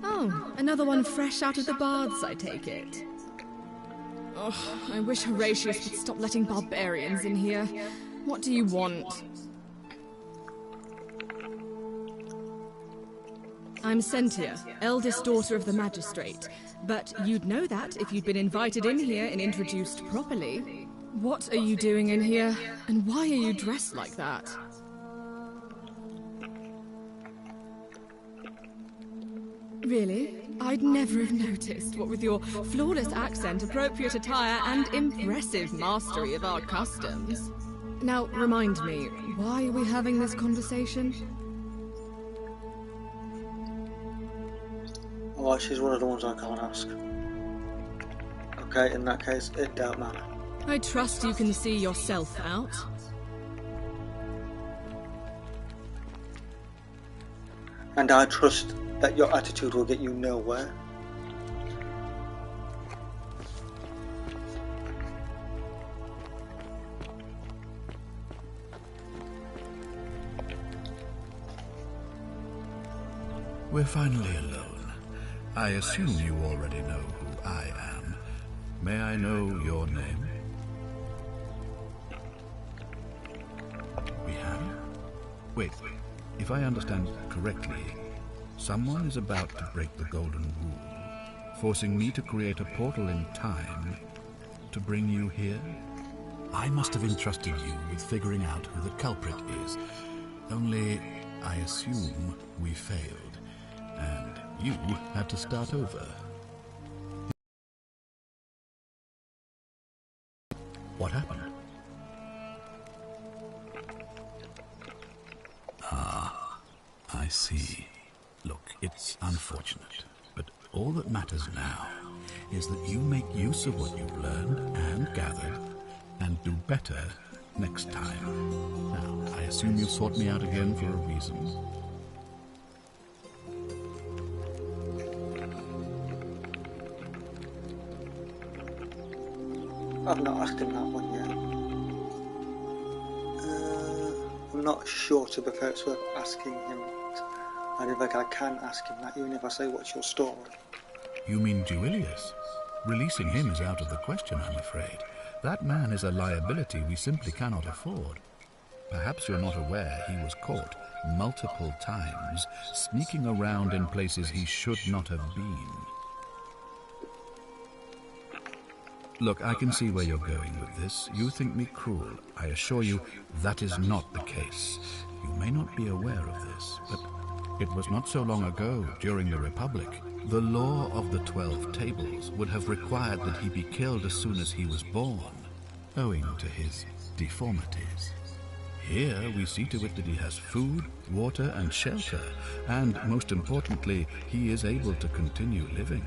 Oh, another one fresh out of the baths, I take it. Oh, I wish Horatius would stop letting barbarians in here. What do you want? I'm Sentia, eldest daughter of the magistrate. But you'd know that if you'd been invited in here and introduced properly. What are you doing in here? And why are you dressed like that? Really? I'd never have noticed, what with your flawless accent, appropriate attire, and impressive mastery of our customs. Now, remind me, why are we having this conversation? Oh, she's one of the ones I can't ask. Okay, in that case, it don't matter. I trust you can see yourself out. And I trust that your attitude will get you nowhere. We're finally alone. I assume you already know who I am. May I know your name? We have? Wait, if I understand correctly, someone is about to break the Golden Rule, forcing me to create a portal in time to bring you here? I must have entrusted you with figuring out who the culprit is. Only, I assume we failed, and you had to start over. What happened? Ah, I see. Look, it's unfortunate, but all that matters now is that you make use of what you've learned and gathered, and do better next time. Now, I assume you sought me out again for a reason. I've not asked him that one yet. I'm not sure, to be fair, it's worth asking him. I don't think I can ask him that, even if I say, what's your story? You mean Duilius? Releasing him is out of the question, I'm afraid. That man is a liability we simply cannot afford. Perhaps you're not aware he was caught multiple times, sneaking around in places he should not have been. Look, I can see where you're going with this. You think me cruel. I assure you that is not the case. You may not be aware of this, but it was not so long ago, during the Republic, the law of the 12 Tables would have required that he be killed as soon as he was born, owing to his deformities. Here we see to it that he has food, water, and shelter, and most importantly, he is able to continue living.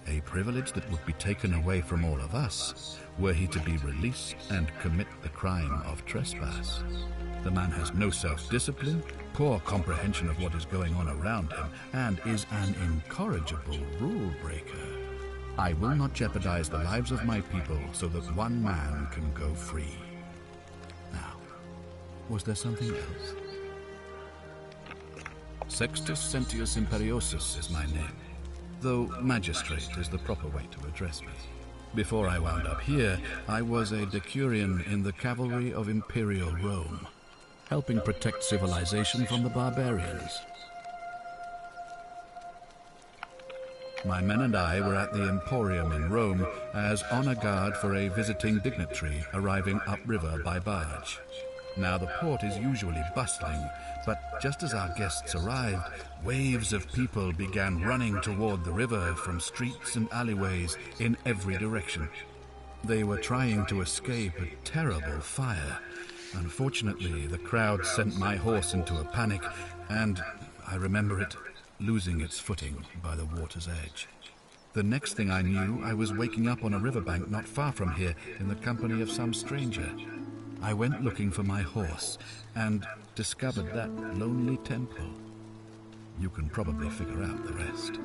a privilege that would be taken away from all of us were he to be released and commit the crime of trespass. The man has no self-discipline, poor comprehension of what is going on around him, and is an incorrigible rule breaker. I will not jeopardize the lives of my people so that one man can go free. Now, was there something else? Sextus Sentius Imperiosus is my name, though magistrate is the proper way to address me. Before I wound up here, I was a decurion in the cavalry of Imperial Rome, helping protect civilization from the barbarians. My men and I were at the Emporium in Rome as honor guard for a visiting dignitary arriving upriver by barge. Now the port is usually bustling, but just as our guests arrived, waves of people began running toward the river from streets and alleyways in every direction. They were trying to escape a terrible fire. Unfortunately, the crowd sent my horse into a panic, and I remember it losing its footing by the water's edge. The next thing I knew, I was waking up on a riverbank not far from here in the company of some stranger. I went looking for my horse and discovered that lonely temple. You can probably figure out the rest.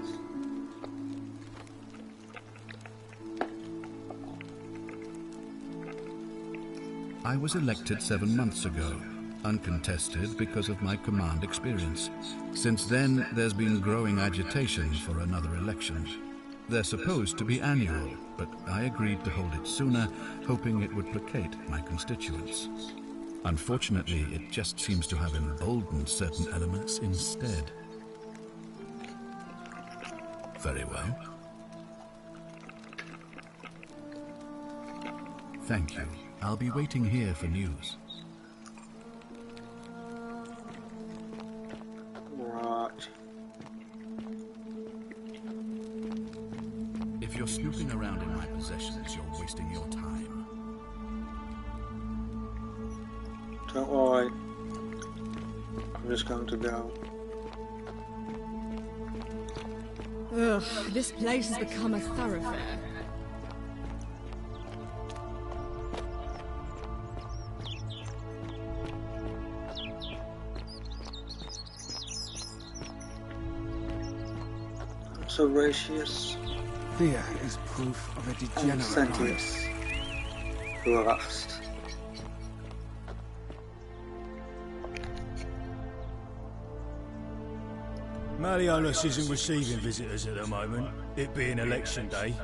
I was elected 7 months ago, uncontested because of my command experience. Since then, there's been growing agitation for another election. They're supposed to be annual, but I agreed to hold it sooner, hoping it would placate my constituents. Unfortunately, it just seems to have emboldened certain elements instead. Very well. Thank you. I'll be waiting here for news. Right. If you're snooping around in my possessions, you're wasting your time. Don't worry. I'm just going to go. Ugh, this place has become a thoroughfare. So Horatius Fear is proof of a degenerate and Sentius, who have asked. Malleolus isn't receiving visitors at the moment, it being election day.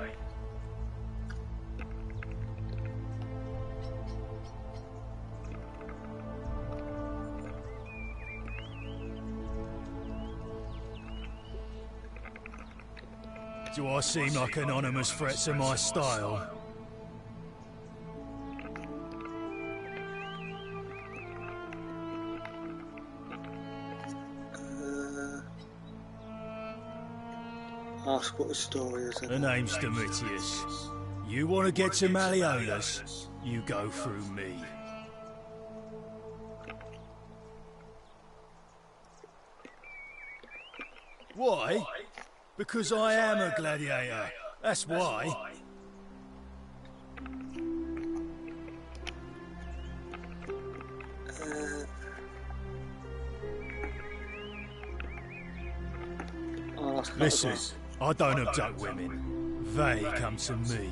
Do I seem like anonymous threats to my style? Ask what the story is. The name's Domitius. You want to get to Malleolus, you go through me. Why? Because I am a gladiator. That's why. Listen, I don't abduct women. They come to me.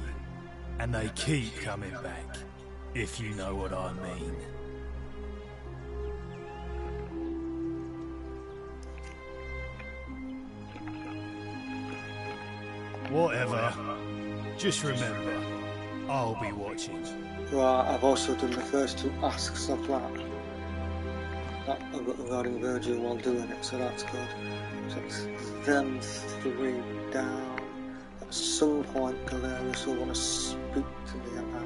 And they keep coming back. If you know what I mean. Whatever. Just remember, I'll be watching. Right, I've also done the first two asks of that. I've got regarding Virgil while doing it, so that's good. So it's them three down. At some point, Galerius will want to speak to me about.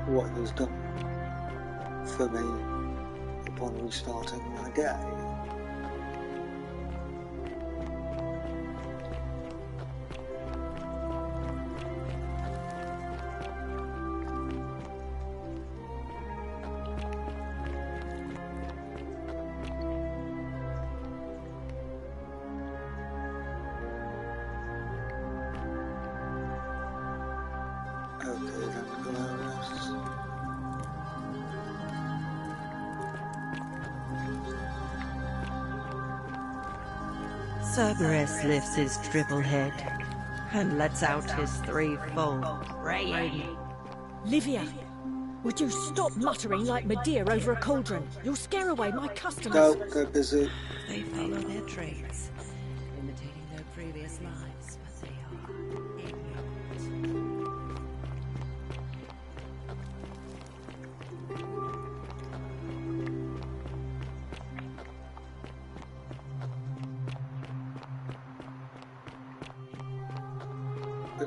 What he's done for me upon restarting my game. Cerberus lifts his triple head and lets out his threefold praying. Livia, would you stop muttering like Medea over a cauldron? You'll scare away my customers. Go busy. They follow their traits, imitating their previous lives, but they are ignorant.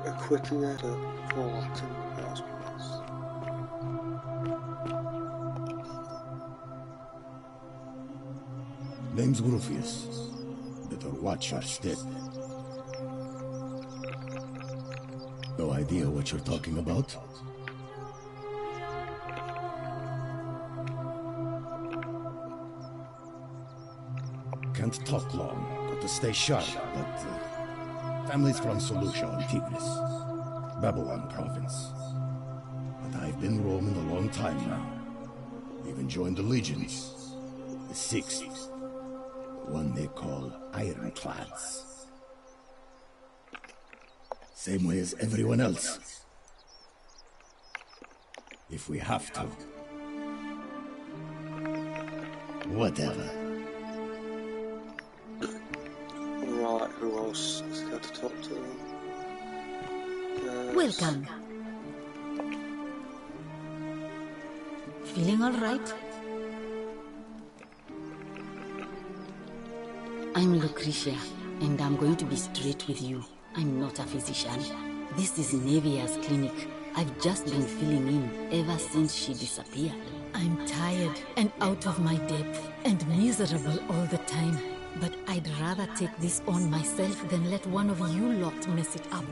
A quickie edit for what in the first place. Name's Rufius. Better watch your step. No idea what you're talking about? Can't talk long. Got to stay sharp, but... family's from Seleucia and Tigris, Babylon province. But I've been roaming a long time now. Even joined the legions. The 6th. The one they call Ironclads. Same way as everyone else. If we have to. Whatever. Right, who else is there to talk to? Welcome. Feeling all right? I'm Lucretia, and I'm going to be straight with you. I'm not a physician. This is Nevia's clinic. I've just been filling in ever since she disappeared. I'm tired and out of my depth and miserable all the time. But I'd rather take this on myself than let one of you lot mess it up.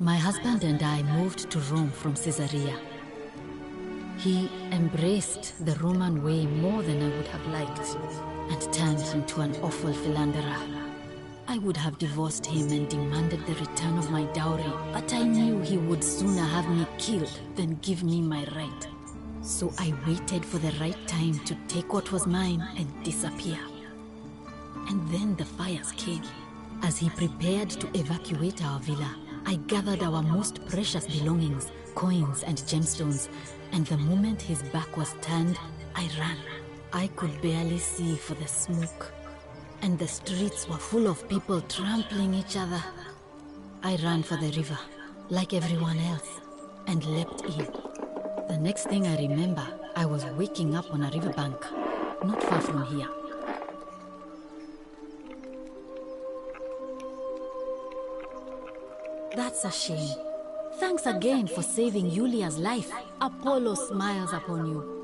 My husband and I moved to Rome from Caesarea. He embraced the Roman way more than I would have liked, and turned into an awful philanderer. I would have divorced him and demanded the return of my dowry, but I knew he would sooner have me killed than give me my right. So I waited for the right time to take what was mine and disappear. And then the fires came. As he prepared to evacuate our villa, I gathered our most precious belongings, coins and gemstones, and the moment his back was turned, I ran. I could barely see for the smoke, and the streets were full of people trampling each other. I ran for the river, like everyone else, and leapt in. The next thing I remember, I was waking up on a riverbank, not far from here. That's a shame. Thanks again for saving Julia's life. Apollo smiles upon you.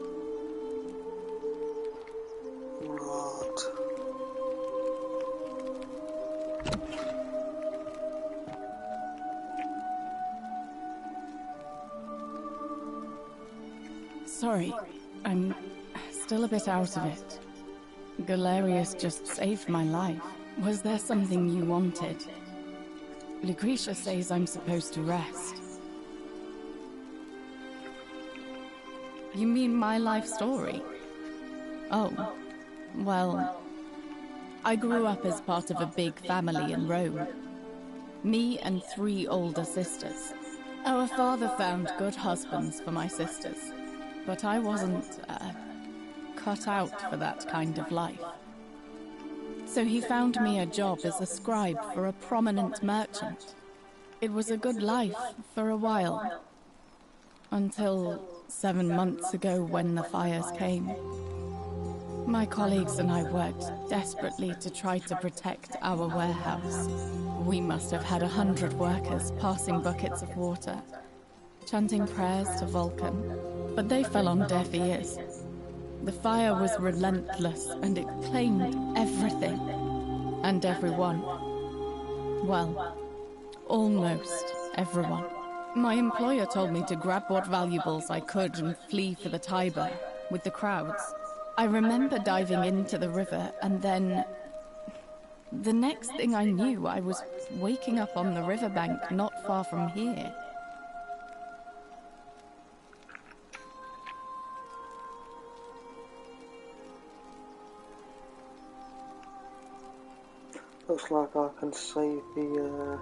Sorry, I'm still a bit out of it. Galerius just saved my life. Was there something you wanted? Lucretia says I'm supposed to rest. You mean my life story? Oh, well, I grew up as part of a big family in Rome. Me and 3 older sisters. Our father found good husbands for my sisters, but I wasn't, cut out for that kind of life. So he found me a job as a scribe for a prominent merchant. It was a good life for a while. Until 7 months ago when the fires came. My colleagues and I worked desperately to try to protect our warehouse. We must have had 100 workers passing buckets of water, chanting prayers to Vulcan, but they fell on deaf ears. The fire was relentless, and it claimed everything. And everyone. Well, almost everyone. My employer told me to grab what valuables I could and flee for the Tiber, with the crowds. I remember diving into the river, and then... the next thing I knew, I was waking up on the riverbank not far from here. Looks like I can save the,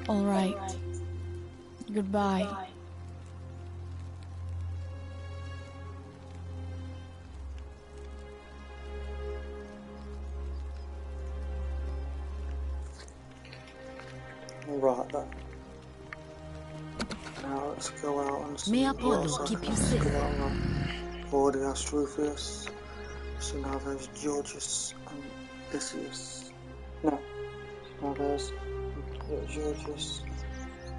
All right. Goodbye. Right then. Now let's go out and see May what Apollo else I keep can you safe. figure out. Already asked Rufus. So now there's Georgius and Theseus. No. Now there's Georgius,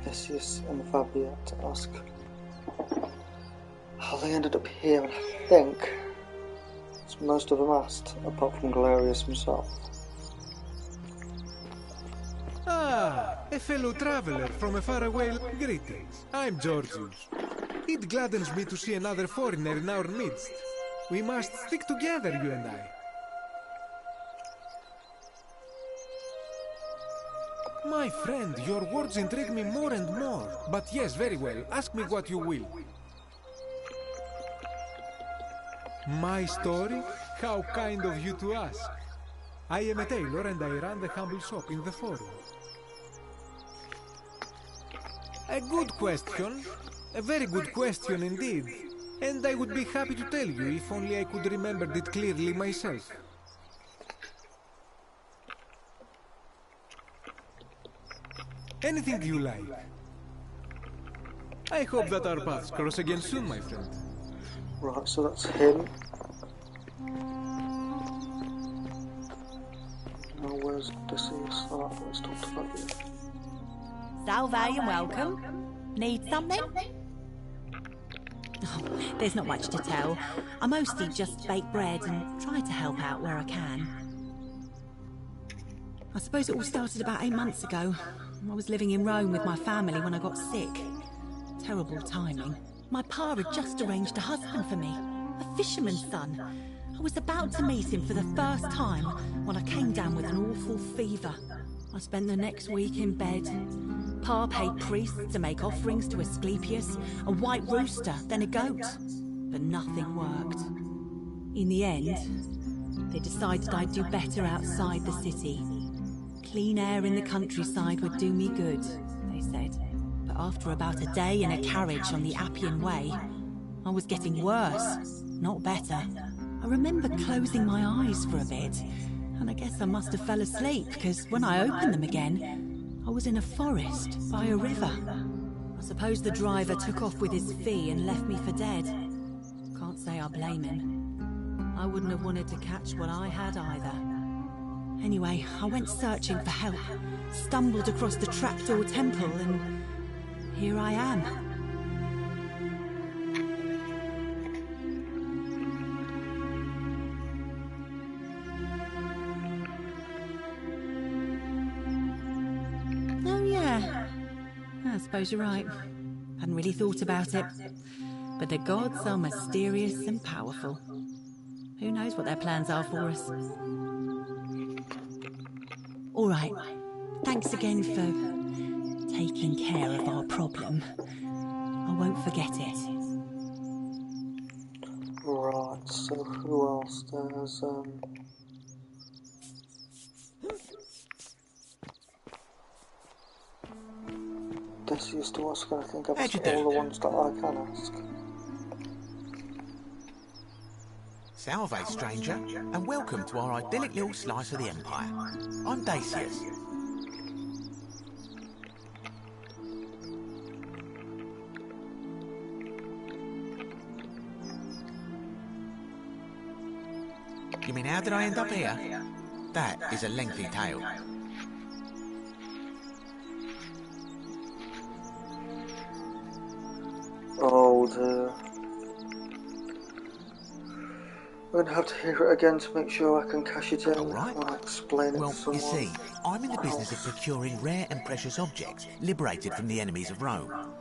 Theseus and Fabia to ask how they ended up here, and I think it's most of them asked, apart from Galerius himself. Ah, a fellow traveler from a faraway land. Greetings. I'm Georgius. It gladdens me to see another foreigner in our midst. We must stick together, you and I. My friend, your words intrigue me more and more. But yes, very well. Ask me what you will. My story? How kind of you to ask. I am a tailor and I run the humble shop in the forum. A good question. A very good question indeed. And I would be happy to tell you if only I could remember it clearly myself. Anything you like. I hope that our paths cross again soon, my friend. Right, so that's him. Now where's Odysseus? Oh, let's talk to Fabia. Salve and welcome. Need something? Oh, there's not much to tell. I mostly just bake bread and try to help out where I can. I suppose it all started about 8 months ago. I was living in Rome with my family when I got sick. Terrible timing. My pa had just arranged a husband for me, a fisherman's son. I was about to meet him for the first time when I came down with an awful fever. I spent the next week in bed. Pa paid priests to make offerings to Asclepius, a white rooster, then a goat. But nothing worked. In the end, they decided I'd do better outside the city. Clean air in the countryside would do me good, they said. But after about a day in a carriage on the Appian Way, I was getting worse, not better. I remember closing my eyes for a bit, and I guess I must have fell asleep, because when I opened them again, I was in a forest by a river. I suppose the driver took off with his fee and left me for dead. Can't say I blame him. I wouldn't have wanted to catch what I had either. Anyway, I went searching for help, stumbled across the trapdoor temple, and here I am. Oh yeah, I suppose you're right. Hadn't really thought about it. But the gods are mysterious and powerful. Who knows what their plans are for us? All right. Thanks again for taking care of our problem. I won't forget it. Right, so who else? There's, Theseus to ask, I think I've asked all the ones that I can ask. Salve, stranger, and welcome to our idyllic little slice of the Empire. I'm Theseus. You mean, how did I end up here? That is a lengthy tale. Oh dear. I'm gonna have to hear it again to make sure I can cash it in. Alright. I'll explain it Well, to someone. you see, I'm in the business of procuring rare and precious objects liberated from the enemies of Rome.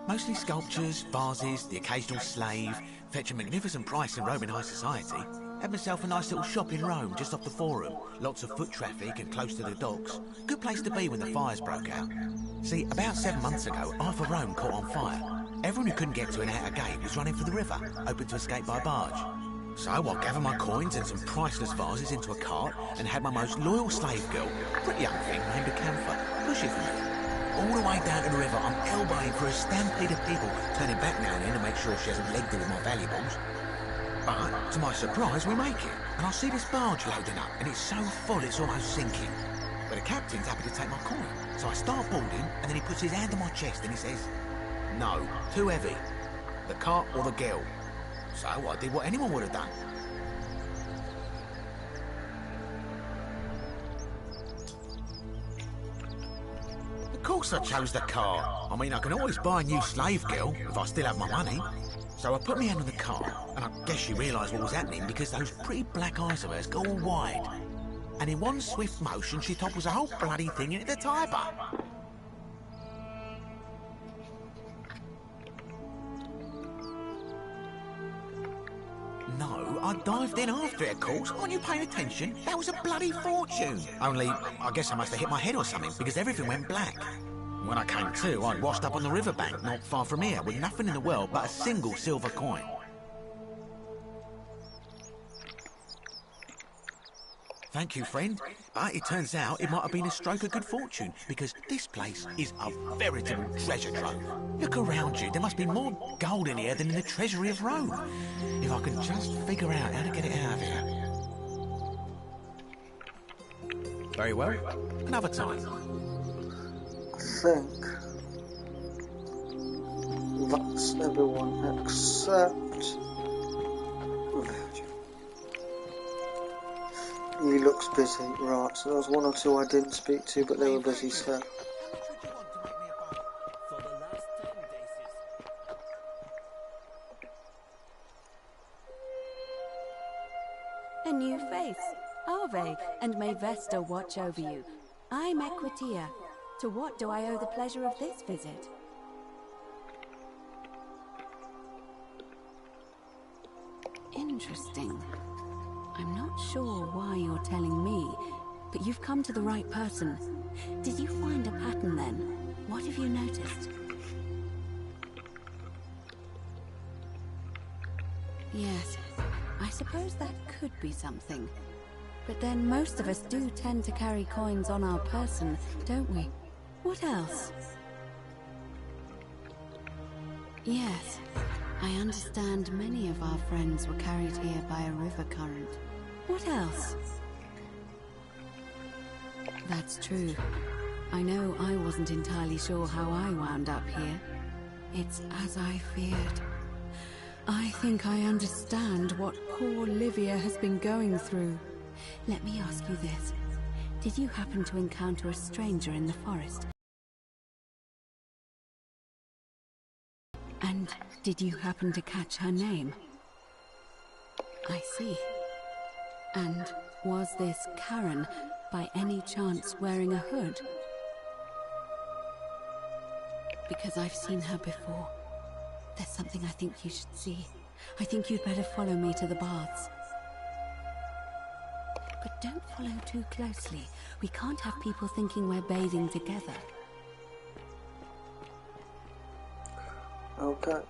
Mostly sculptures, vases, the occasional slave, fetch a magnificent price in Roman high society. Had myself a nice little shop in Rome, just off the Forum. Lots of foot traffic and close to the docks. Good place to be when the fires broke out. See, about 7 months ago, half of Rome caught on fire. Everyone who couldn't get to an outer gate was running for the river, hoping to escape by barge. So I gathered my coins and some priceless vases into a cart and had my most loyal slave girl, a pretty young thing named Acantha, push it for me. All the way down to the river, I'm elbowing through a stampede of people, turning back now and then to make sure she hasn't legged it with my valuables. But, to my surprise, we make it, and I see this barge loading up, and it's so full it's almost sinking. But the captain's happy to take my coin, so I start boarding, and then he puts his hand on my chest and he says, "No, too heavy. The cart or the girl." So I did what anyone would have done. Of course I chose the cart. I mean, I can always buy a new slave girl if I still have my money. So I put my hand on the cart, and I guess she realised what was happening because those pretty black eyes of hers go all wide. And in one swift motion, she topples the whole bloody thing into the Tiber. No, I dived in after it, of course. Aren't you paying attention? That was a bloody fortune. Only, I guess I must have hit my head or something, because everything went black. When I came to, I'd washed up on the riverbank, not far from here, with nothing in the world but a single silver coin. Thank you, friend. But it turns out it might have been a stroke of good fortune, because this place is a veritable treasure trove. Look around you. There must be more gold in here than in the treasury of Rome. If I can just figure out how to get it out of here. Very well. Another time. I think that's everyone except Virgil. He looks busy, right, so there was one or two I didn't speak to, but they were busy, so... A new face. Ave, and may Vesta watch over you. I'm Equitia. To what do I owe the pleasure of this visit? Interesting. I'm not sure why you're telling me, but you've come to the right person. Did you find a pattern then? What have you noticed? Yes, I suppose that could be something. But then most of us do tend to carry coins on our person, don't we? What else? Yes, I understand many of our friends were carried here by a river current. What else? That's true. I know I wasn't entirely sure how I wound up here. It's as I feared. I think I understand what poor Livia has been going through. Let me ask you this. Did you happen to encounter a stranger in the forest? And did you happen to catch her name? I see. And was this Karen, by any chance, wearing a hood? Because I've seen her before. There's something I think you should see. I think you'd better follow me to the baths. But don't follow too closely. We can't have people thinking we're bathing together. Okay.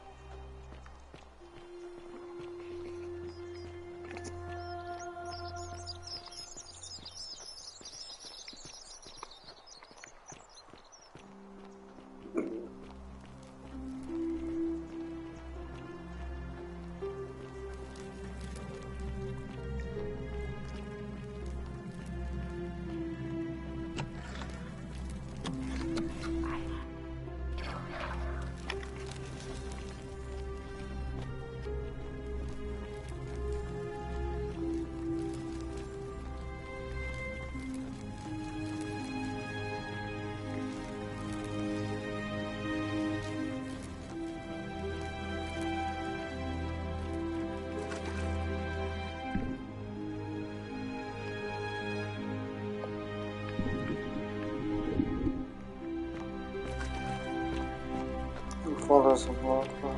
Follows a walkway.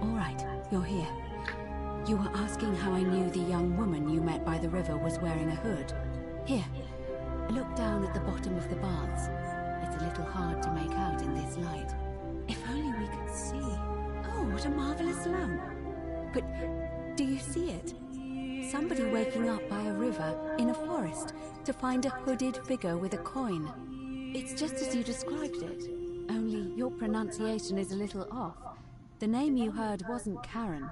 All right, you're here. You were asking how I knew the young woman you met by the river was wearing a hood. Here, look down at the bottom of the baths. It's a little hard to make out in this light. If only we could see. Oh, what a marvelous lamp. But do you see it? Somebody waking up by a river in a forest to find a hooded figure with a coin. It's just as you described it, only your pronunciation is a little off. The name you heard wasn't Charon.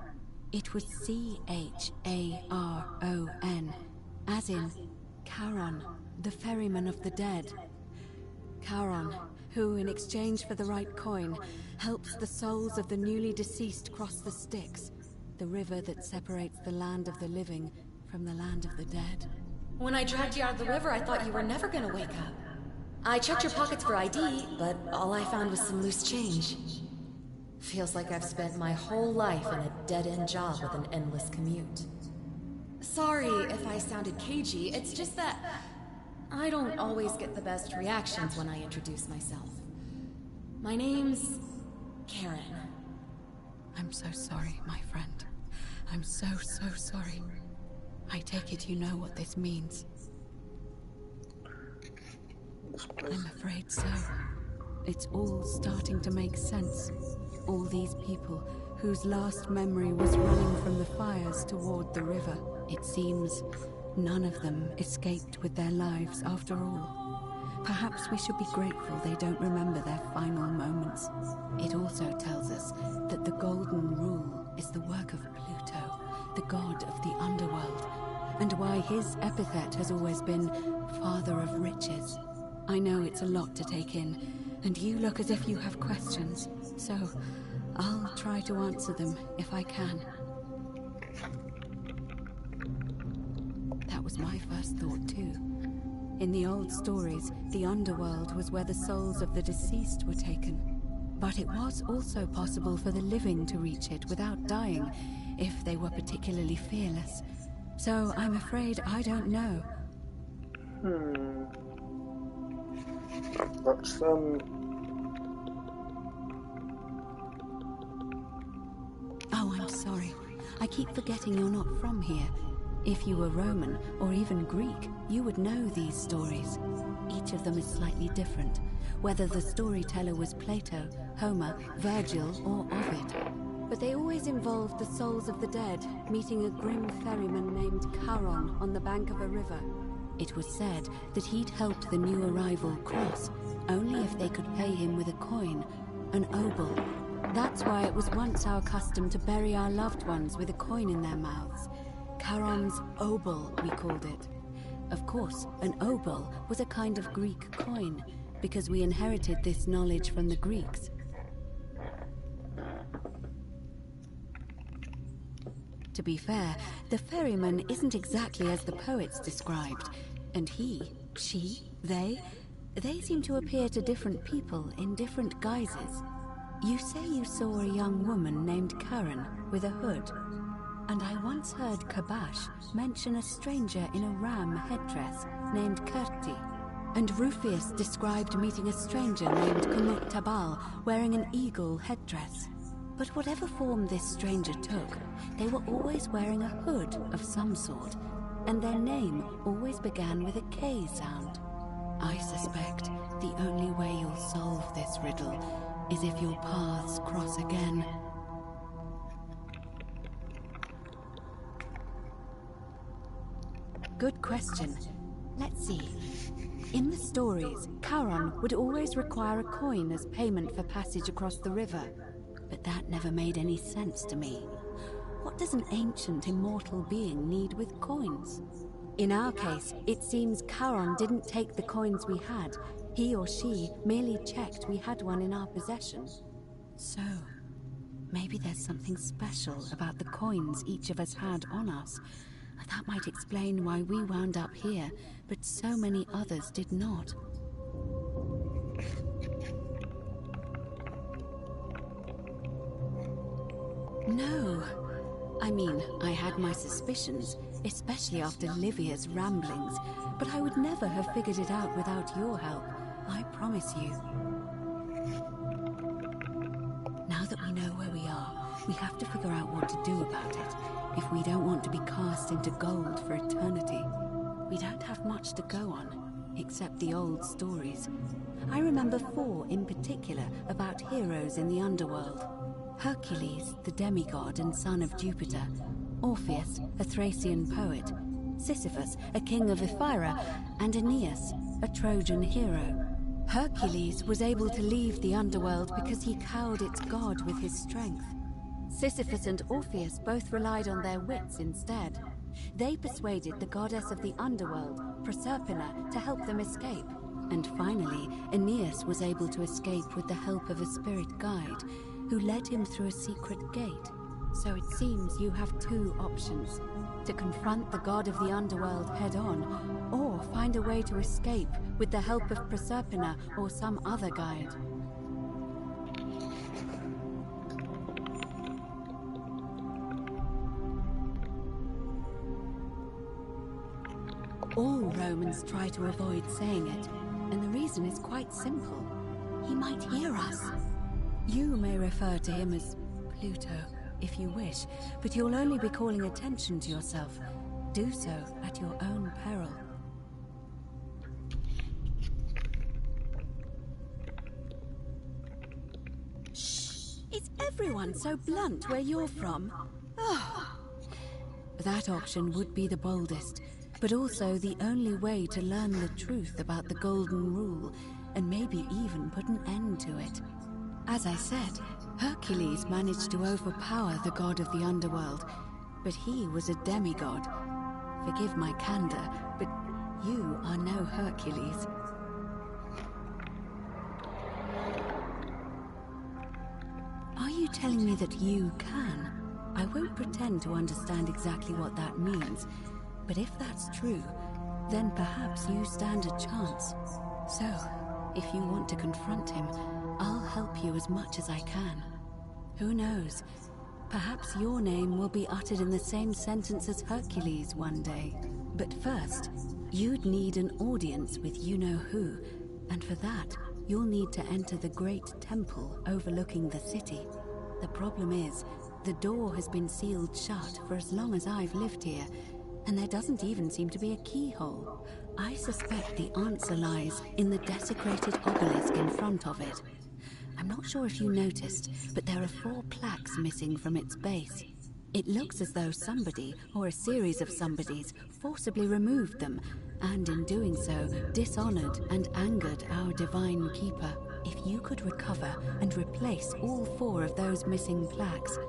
It was C-H-A-R-O-N, as in Charon, the ferryman of the dead. Charon, who, in exchange for the right coin, helps the souls of the newly deceased cross the Styx, the river that separates the land of the living from the land of the dead. When I dragged you out of the river, I thought you were never gonna wake up. I checked your pockets for ID, but all I found was some loose change. Feels like I've spent my whole life in a dead-end job with an endless commute. Sorry if I sounded cagey, it's just that I don't always get the best reactions when I introduce myself. My name's Karen. I'm so sorry, my friend. I'm so sorry. I take it you know what this means. I'm afraid so. It's all starting to make sense. All these people whose last memory was running from the fires toward the river. It seems none of them escaped with their lives after all. Perhaps we should be grateful they don't remember their final moments. It also tells us that the Golden Rule is the work of Pluto, the god of the underworld, and why his epithet has always been Father of Riches. I know it's a lot to take in, and you look as if you have questions, so I'll try to answer them if I can. That was my first thought too. In the old stories, the underworld was where the souls of the deceased were taken. But it was also possible for the living to reach it without dying, if they were particularly fearless. So I'm afraid I don't know. That's, Oh, I'm sorry. I keep forgetting you're not from here. If you were Roman, or even Greek, you would know these stories. Each of them is slightly different, whether the storyteller was Plato, Homer, Virgil, or Ovid. But they always involved the souls of the dead meeting a grim ferryman named Charon on the bank of a river. It was said that he'd helped the new arrival cross, only if they could pay him with a coin, an obol. That's why it was once our custom to bury our loved ones with a coin in their mouths. Charon's obol, we called it. Of course, an obol was a kind of Greek coin, because we inherited this knowledge from the Greeks. To be fair, the ferryman isn't exactly as the poets described, and he, she, they seem to appear to different people in different guises. You say you saw a young woman named Karen with a hood, and I once heard Kabash mention a stranger in a ram headdress named Kirti, and Rufius described meeting a stranger named Kunut Tabal wearing an eagle headdress. But whatever form this stranger took, they were always wearing a hood of some sort, and their name always began with a K sound. I suspect the only way you'll solve this riddle is if your paths cross again. Good question. Let's see. In the stories, Charon would always require a coin as payment for passage across the river. But that never made any sense to me. What does an ancient immortal being need with coins? In our case, it seems Charon didn't take the coins we had. He or she merely checked we had one in our possession. So, maybe there's something special about the coins each of us had on us. That might explain why we wound up here, but so many others did not. No. I mean, I had my suspicions, especially after Livia's ramblings, but I would never have figured it out without your help, I promise you. Now that we know where we are, We have to figure out what to do about it if we don't want to be cast into gold for eternity. We don't have much to go on, except the old stories. I remember 4 in particular about heroes in the underworld. Hercules, the demigod and son of Jupiter. Orpheus, a Thracian poet. Sisyphus, a king of Ephyra. And Aeneas, a Trojan hero. Hercules was able to leave the underworld because he cowed its god with his strength. Sisyphus and Orpheus both relied on their wits instead. They persuaded the goddess of the underworld, Proserpina, to help them escape. And finally, Aeneas was able to escape with the help of a spirit guide, who led him through a secret gate. So it seems you have 2 options: to confront the god of the underworld head-on, or find a way to escape with the help of Proserpina or some other guide. All Romans try to avoid saying it, and the reason is quite simple. He might hear us. You may refer to him as Pluto, if you wish, but you'll only be calling attention to yourself. Do so at your own peril. Shh! Is everyone so blunt where you're from? Oh. That option would be the boldest, but also the only way to learn the truth about the Golden Rule, and maybe even put an end to it. As I said, Hercules managed to overpower the god of the underworld, but he was a demigod. Forgive my candor, but you are no Hercules. Are you telling me that you can? I won't pretend to understand exactly what that means, but if that's true, then perhaps you stand a chance. So, if you want to confront him, I'll help you as much as I can. Who knows? Perhaps your name will be uttered in the same sentence as Hercules one day. But first, you'd need an audience with you-know-who, and for that, you'll need to enter the great temple overlooking the city. The problem is, the door has been sealed shut for as long as I've lived here, and there doesn't even seem to be a keyhole. I suspect the answer lies in the desecrated obelisk in front of it. I'm not sure if you noticed, but there are 4 plaques missing from its base. It looks as though somebody, or a series of somebodies, forcibly removed them, and in doing so, dishonored and angered our divine keeper. If you could recover and replace all 4 of those missing plaques,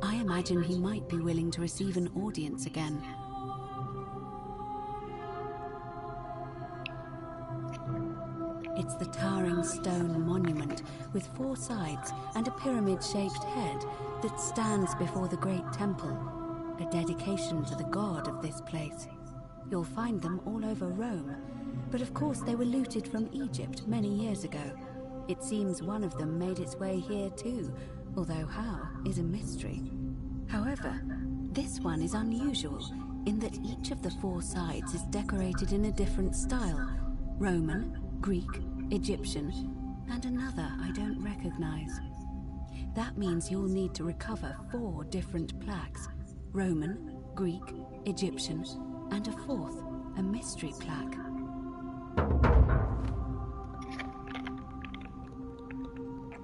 I imagine he might be willing to receive an audience again. It's the towering stone monument with 4 sides and a pyramid-shaped head that stands before the great temple, a dedication to the god of this place. You'll find them all over Rome, but of course they were looted from Egypt many years ago. It seems one of them made its way here too, although how is a mystery. However, this one is unusual in that each of the 4 sides is decorated in a different style: Roman, Greek, Egyptian, and another I don't recognize. That means you'll need to recover 4 different plaques: Roman, Greek, Egyptian, and a 4th, a mystery plaque.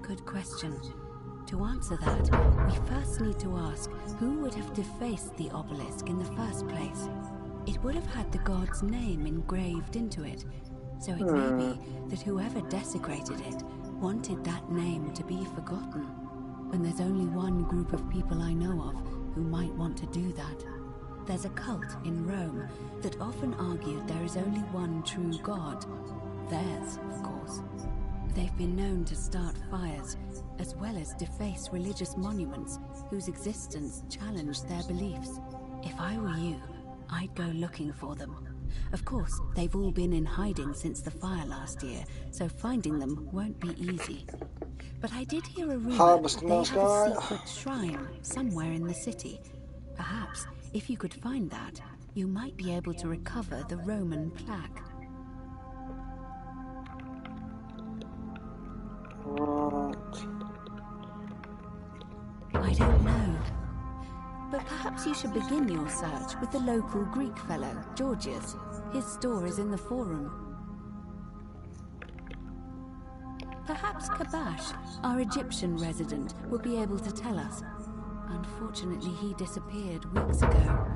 Good question. To answer that, we first need to ask who would have defaced the obelisk in the first place. It would have had the god's name engraved into it, so it may be that whoever desecrated it wanted that name to be forgotten. And there's only one group of people I know of who might want to do that. There's a cult in Rome that often argued there is only one true god. Theirs, of course. They've been known to start fires, as well as deface religious monuments whose existence challenged their beliefs. If I were you, I'd go looking for them. Of course, they've all been in hiding since the fire last year, so finding them won't be easy. But I did hear a rumor they have a secret shrine somewhere in the city. Perhaps, if you could find that, you might be able to recover the Roman plaque. I don't know. Perhaps you should begin your search with the local Greek fellow, Georgius. His store is in the forum. Perhaps Kabash, our Egyptian resident, will be able to tell us. Unfortunately, he disappeared weeks ago.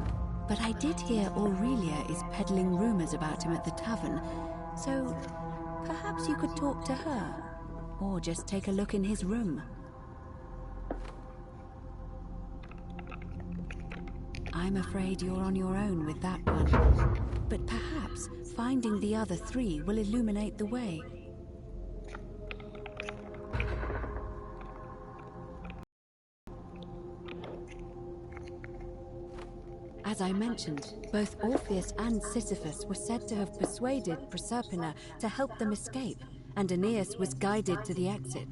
But I did hear Aurelia is peddling rumors about him at the tavern, so perhaps you could talk to her, or just take a look in his room. I'm afraid you're on your own with that one, but perhaps finding the other three will illuminate the way. As I mentioned, both Orpheus and Sisyphus were said to have persuaded Proserpina to help them escape, and Aeneas was guided to the exit.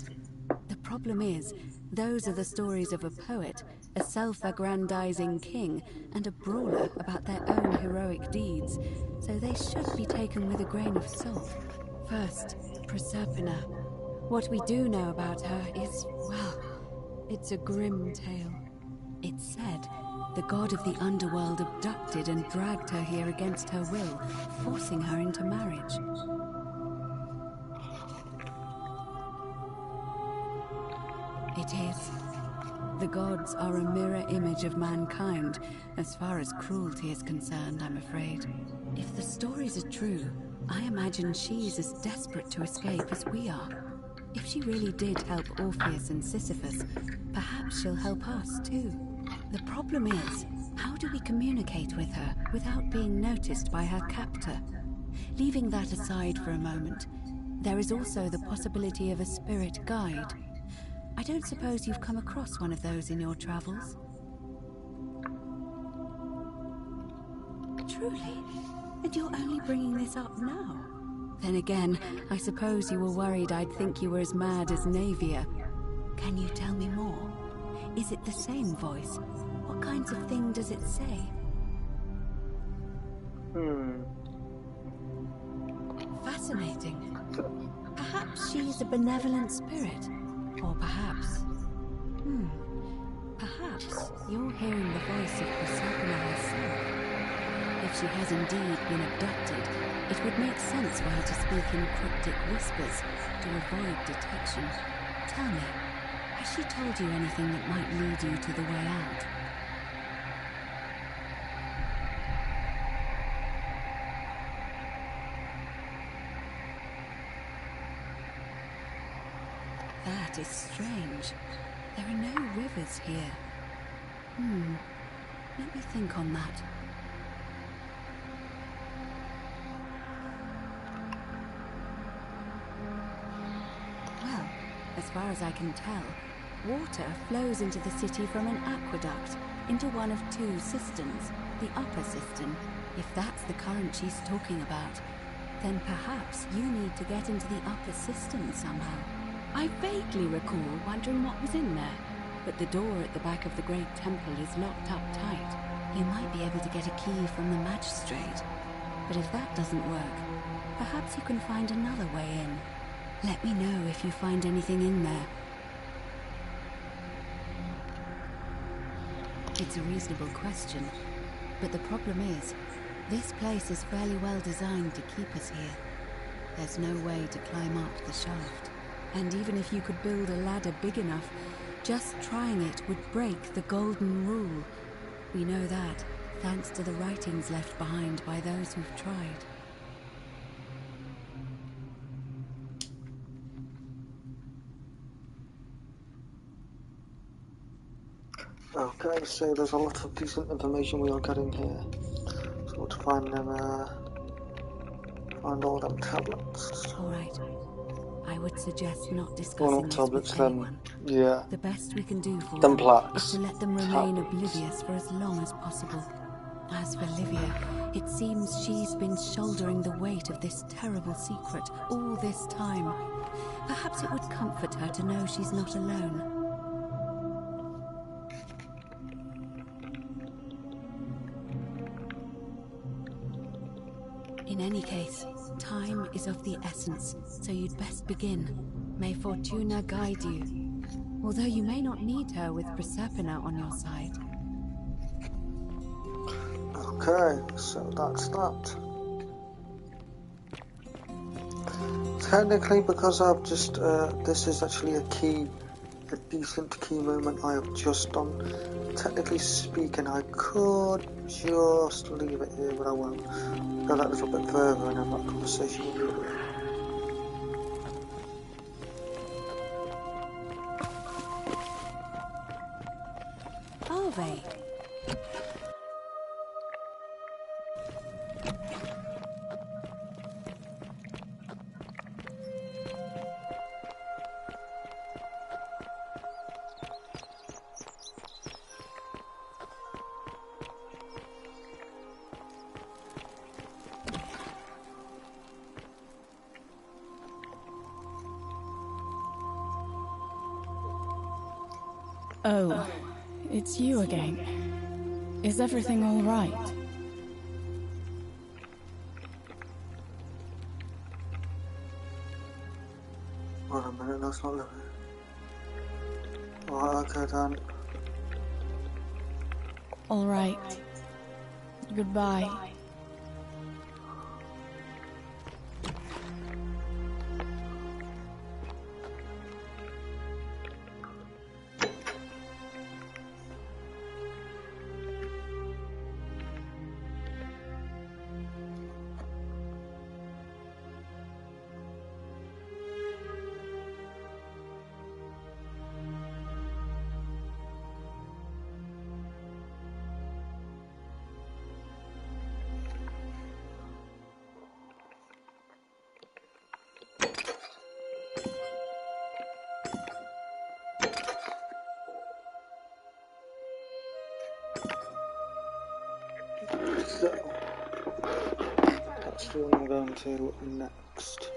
The problem is, those are the stories of a poet, a self-aggrandizing king, and a brawler about their own heroic deeds, so they should be taken with a grain of salt. First, Proserpina. What we do know about her is, well, it's a grim tale. It's said the god of the underworld abducted and dragged her here against her will, forcing her into marriage. It is. The gods are a mirror image of mankind, as far as cruelty is concerned, I'm afraid. If the stories are true, I imagine she's as desperate to escape as we are. If she really did help Orpheus and Sisyphus, perhaps she'll help us too. The problem is, how do we communicate with her without being noticed by her captor? Leaving that aside for a moment, there is also the possibility of a spirit guide. I don't suppose you've come across one of those in your travels? Truly? And you're only bringing this up now? Then again, I suppose you were worried I'd think you were as mad as Navia. Can you tell me more? Is it the same voice? What kinds of thing does it say? Fascinating. Perhaps she's a benevolent spirit. Or perhaps... Perhaps you're hearing the voice of Proserpina herself. If she has indeed been abducted, it would make sense for her to speak in cryptic whispers to avoid detection. Tell me, has she told you anything that might lead you to the way out? That is strange. There are no rivers here. Let me think on that. Well, as far as I can tell, water flows into the city from an aqueduct, into one of two cisterns, the upper cistern. If that's the current she's talking about, then perhaps you need to get into the upper cistern somehow. I vaguely recall wondering what was in there, but the door at the back of the great temple is locked up tight. You might be able to get a key from the magistrate, but if that doesn't work, perhaps you can find another way in. Let me know if you find anything in there. It's a reasonable question, but the problem is, this place is fairly well designed to keep us here. There's no way to climb up the shaft. And even if you could build a ladder big enough, just trying it would break the golden rule. We know that, thanks to the writings left behind by those who've tried. Okay, so there's a lot of decent information we are getting here. So to find them, find all them tablets. Alright. I would suggest not discussing Well, not tablets, this with anyone. Yeah. The best we can do for Them them plaques. is to let them remain oblivious for as long as possible. As for Livia, it seems she's been shouldering the weight of this terrible secret all this time. Perhaps it would comfort her to know she's not alone. In any case, time is of the essence, so you'd best begin. May Fortuna guide you. Although you may not need her with Proserpina on your side. Okay, so that's that. Technically, because I've just, this is actually a decent key moment I have just done. Technically speaking, I could just leave it here, but I won't. Go that little bit further and have that conversation with you. Are they? Oh, it's you again. Is everything all right? Wait a minute, that's not living. Right, okay then. All right. Goodbye. So, that's the one I'm going to next.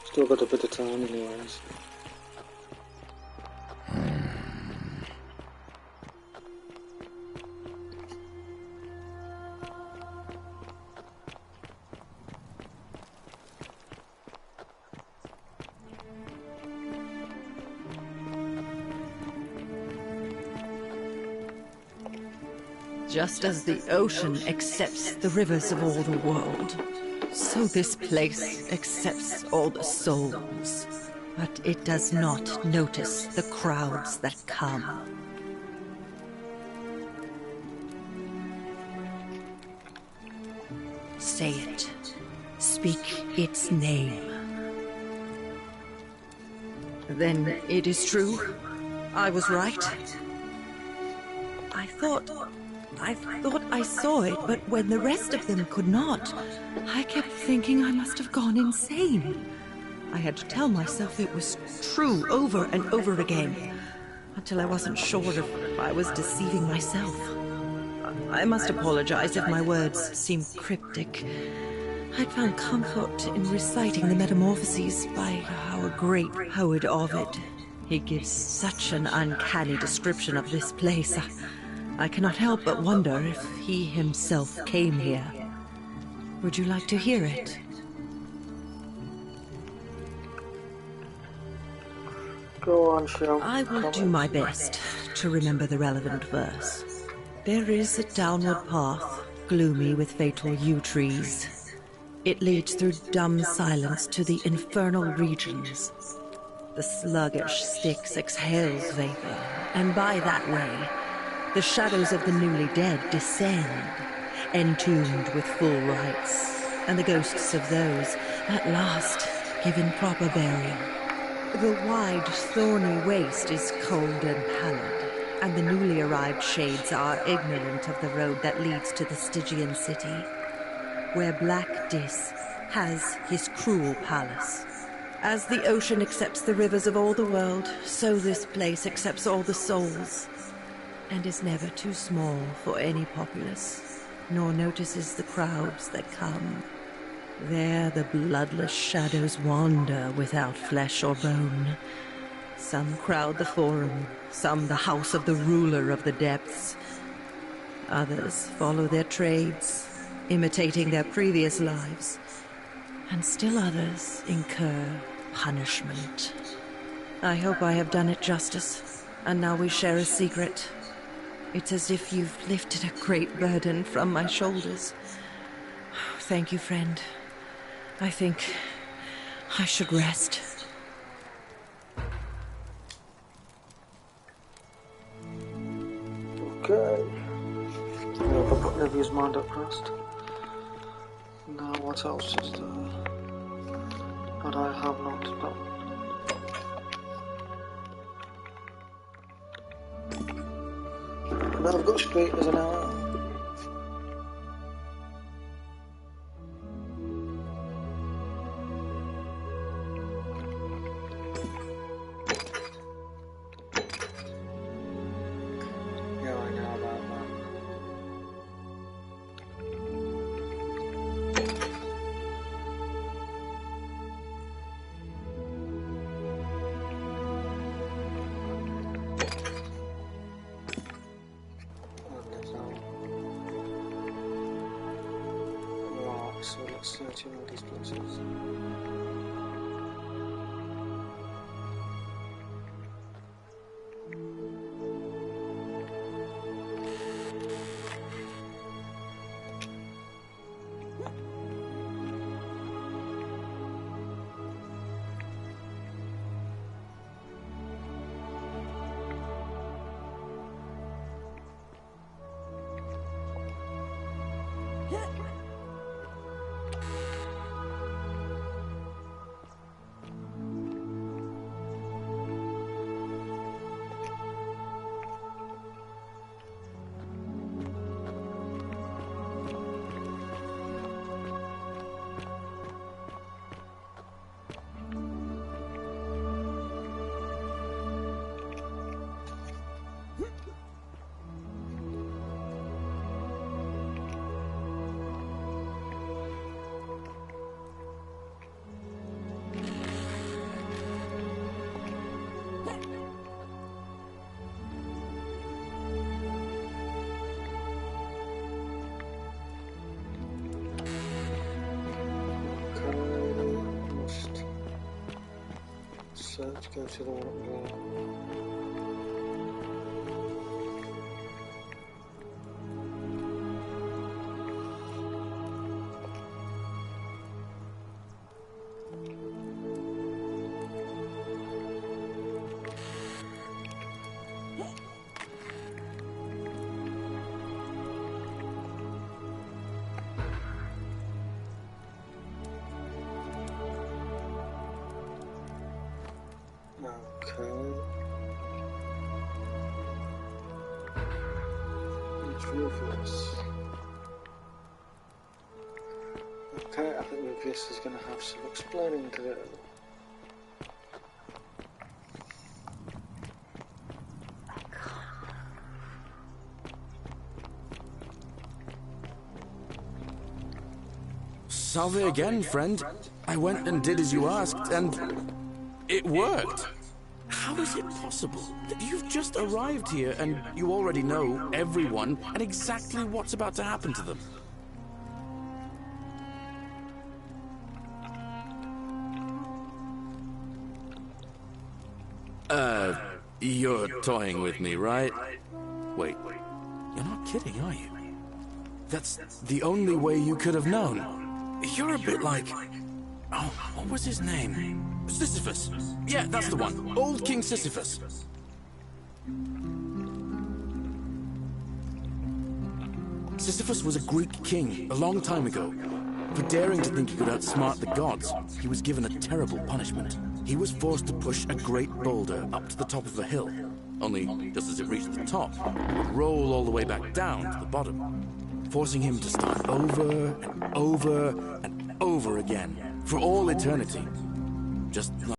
Still got a bit of time anyways. Just as the ocean accepts the rivers of all the world, so this place accepts all the souls. But it does not notice the crowds that come. Say it. Speak its name. Then it is true. I was right. I thought I saw it, but when the rest of them could not, I kept thinking I must have gone insane. I had to tell myself it was true over and over again, until I wasn't sure if I was deceiving myself. I must apologize if my words seem cryptic. I'd found comfort in reciting the Metamorphoses by our great poet Ovid. He gives such an uncanny description of this place. I cannot help but wonder if he himself came here. Would you like to hear it? Go on, Shell. I will do my best to remember the relevant verse. There is a downward path, gloomy with fatal yew trees. It leads through dumb silence to the infernal regions. The sluggish Styx exhales vapor, and by that way, the shadows of the newly dead descend, entombed with full rites, and the ghosts of those, at last, given proper burial. The wide, thorny waste is cold and pallid, and the newly arrived shades are ignorant of the road that leads to the Stygian city, where Black Dis has his cruel palace. As the ocean accepts the rivers of all the world, so this place accepts all the souls, and is never too small for any populace, nor notices the crowds that come. There the bloodless shadows wander without flesh or bone. Some crowd the forum, some the house of the ruler of the depths. Others follow their trades, imitating their previous lives, and still others incur punishment. I hope I have done it justice, and now we share a secret. It's as if you've lifted a great burden from my shoulders. Thank you, friend. I think I should rest. Okay. Have I put Nivea's mind at rest? Now what else is there that I have not done? Now I've got straight as an hour. So let's search in all these places. Search, go to the one there. Okay, I think Ruvius is going to have some explaining to do. Salve again, friend. I went and did as you asked, and it worked. How is it possible that you've just arrived here and you already know everyone and exactly what's about to happen to them? You're toying with me, right? Wait, you're not kidding, are you? That's the only way you could have known. You're a bit like... Oh, what was his name? Sisyphus. Yeah, that's the one. Old King Sisyphus. Sisyphus was a Greek king a long time ago. For daring to think he could outsmart the gods, he was given a terrible punishment. He was forced to push a great boulder up to the top of a hill. Only, just as it reached the top, it would roll all the way back down to the bottom, forcing him to start over and over and over again, for all eternity. Just like...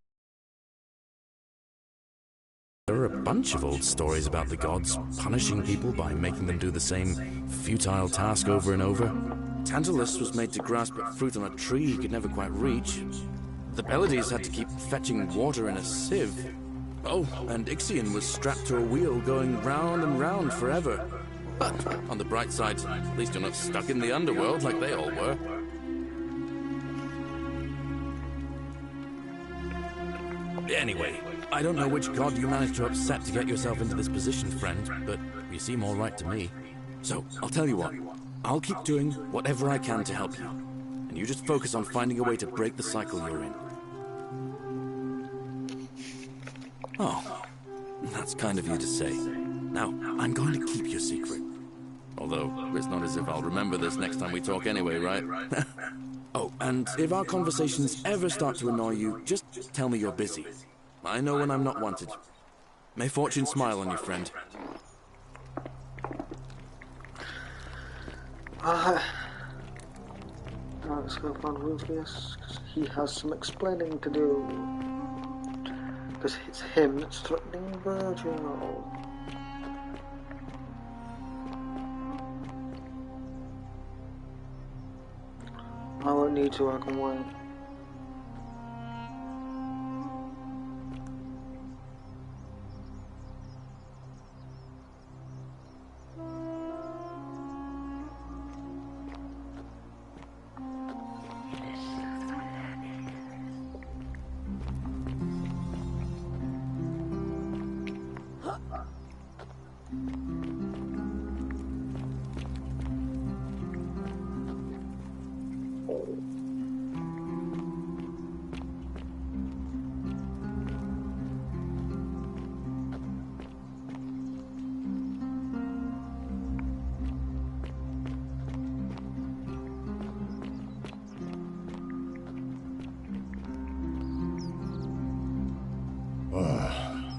There are a bunch of old stories about the gods punishing people by making them do the same futile task over and over. Tantalus was made to grasp at fruit on a tree he could never quite reach. The Pleiades had to keep fetching water in a sieve. Oh, and Ixion was strapped to a wheel going round and round forever. But on the bright side, at least you're not stuck in the underworld like they all were. Anyway, I don't know which god you managed to upset to get yourself into this position, friend, but you seem all right to me. So, I'll tell you what. I'll keep doing whatever I can to help you. And you just focus on finding a way to break the cycle you're in. Oh, that's kind of you to say. Now, I'm going to keep your secret. Although, it's not as if I'll remember this next time we talk anyway, right? Oh, and if our conversations ever start to annoy you, just tell me you're busy. I know when I'm not wanted. May fortune smile on you, friend. Let's go find Rufus, because he has some explaining to do. Because it's him that's threatening Virgil. I won't need to, I can wait.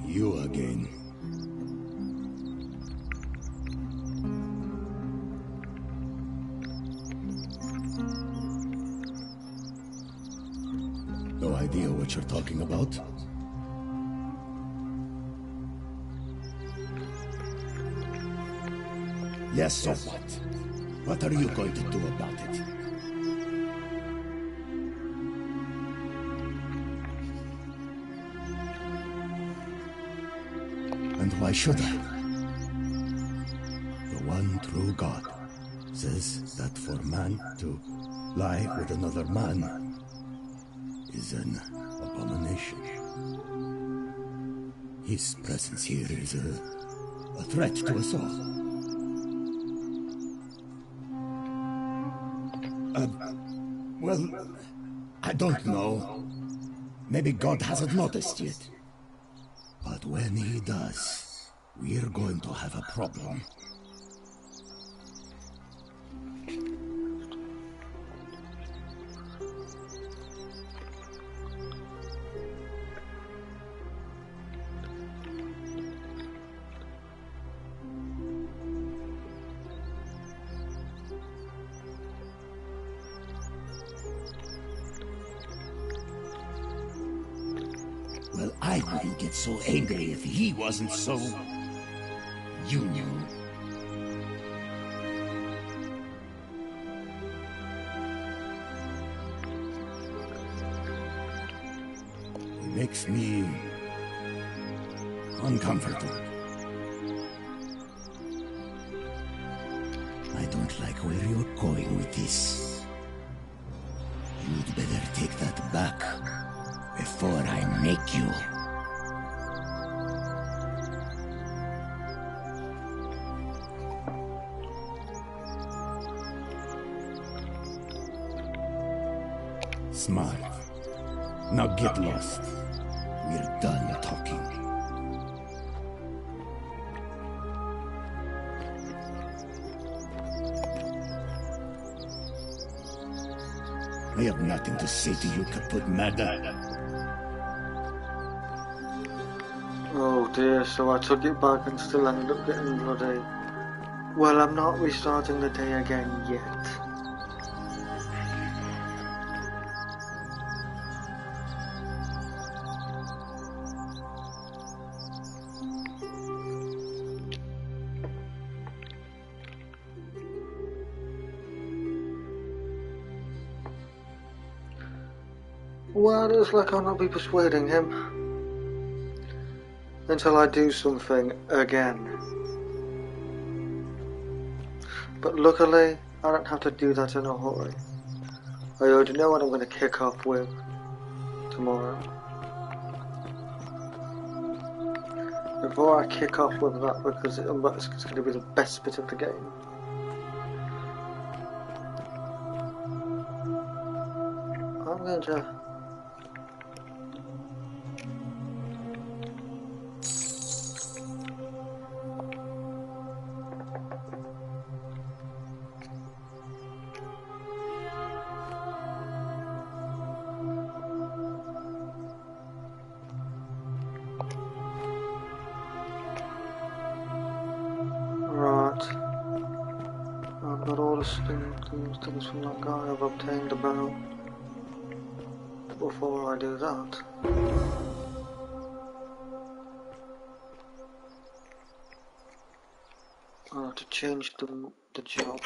You again. No idea what you're talking about? Yes, so what? What are you going to do about it? And why should I? The one true God says that for man to lie with another man is an abomination. His presence here is a threat to us all. Well, I don't know. Maybe God hasn't noticed yet. But when he does, we're going to have a problem. Well, I wouldn't get so angry if he wasn't so... you knew. He makes me... uncomfortable. I don't like where you're going with this. You'd better take that back before I make you. Smart. Now get lost. We're done talking. I have nothing to say to you, Kaput Mada. Oh dear, so I took it back and still ended up getting bloody... Well, I'm not restarting the day again yet. Well, it's like I'll not be persuading him until I do something again. But luckily, I don't have to do that in a hurry. I already know what I'm going to kick off with tomorrow. Before I kick off with that, because it's going to be the best bit of the game, I'm going to... things from that guy. I've obtained a bow. Before I do that, I have to change the job.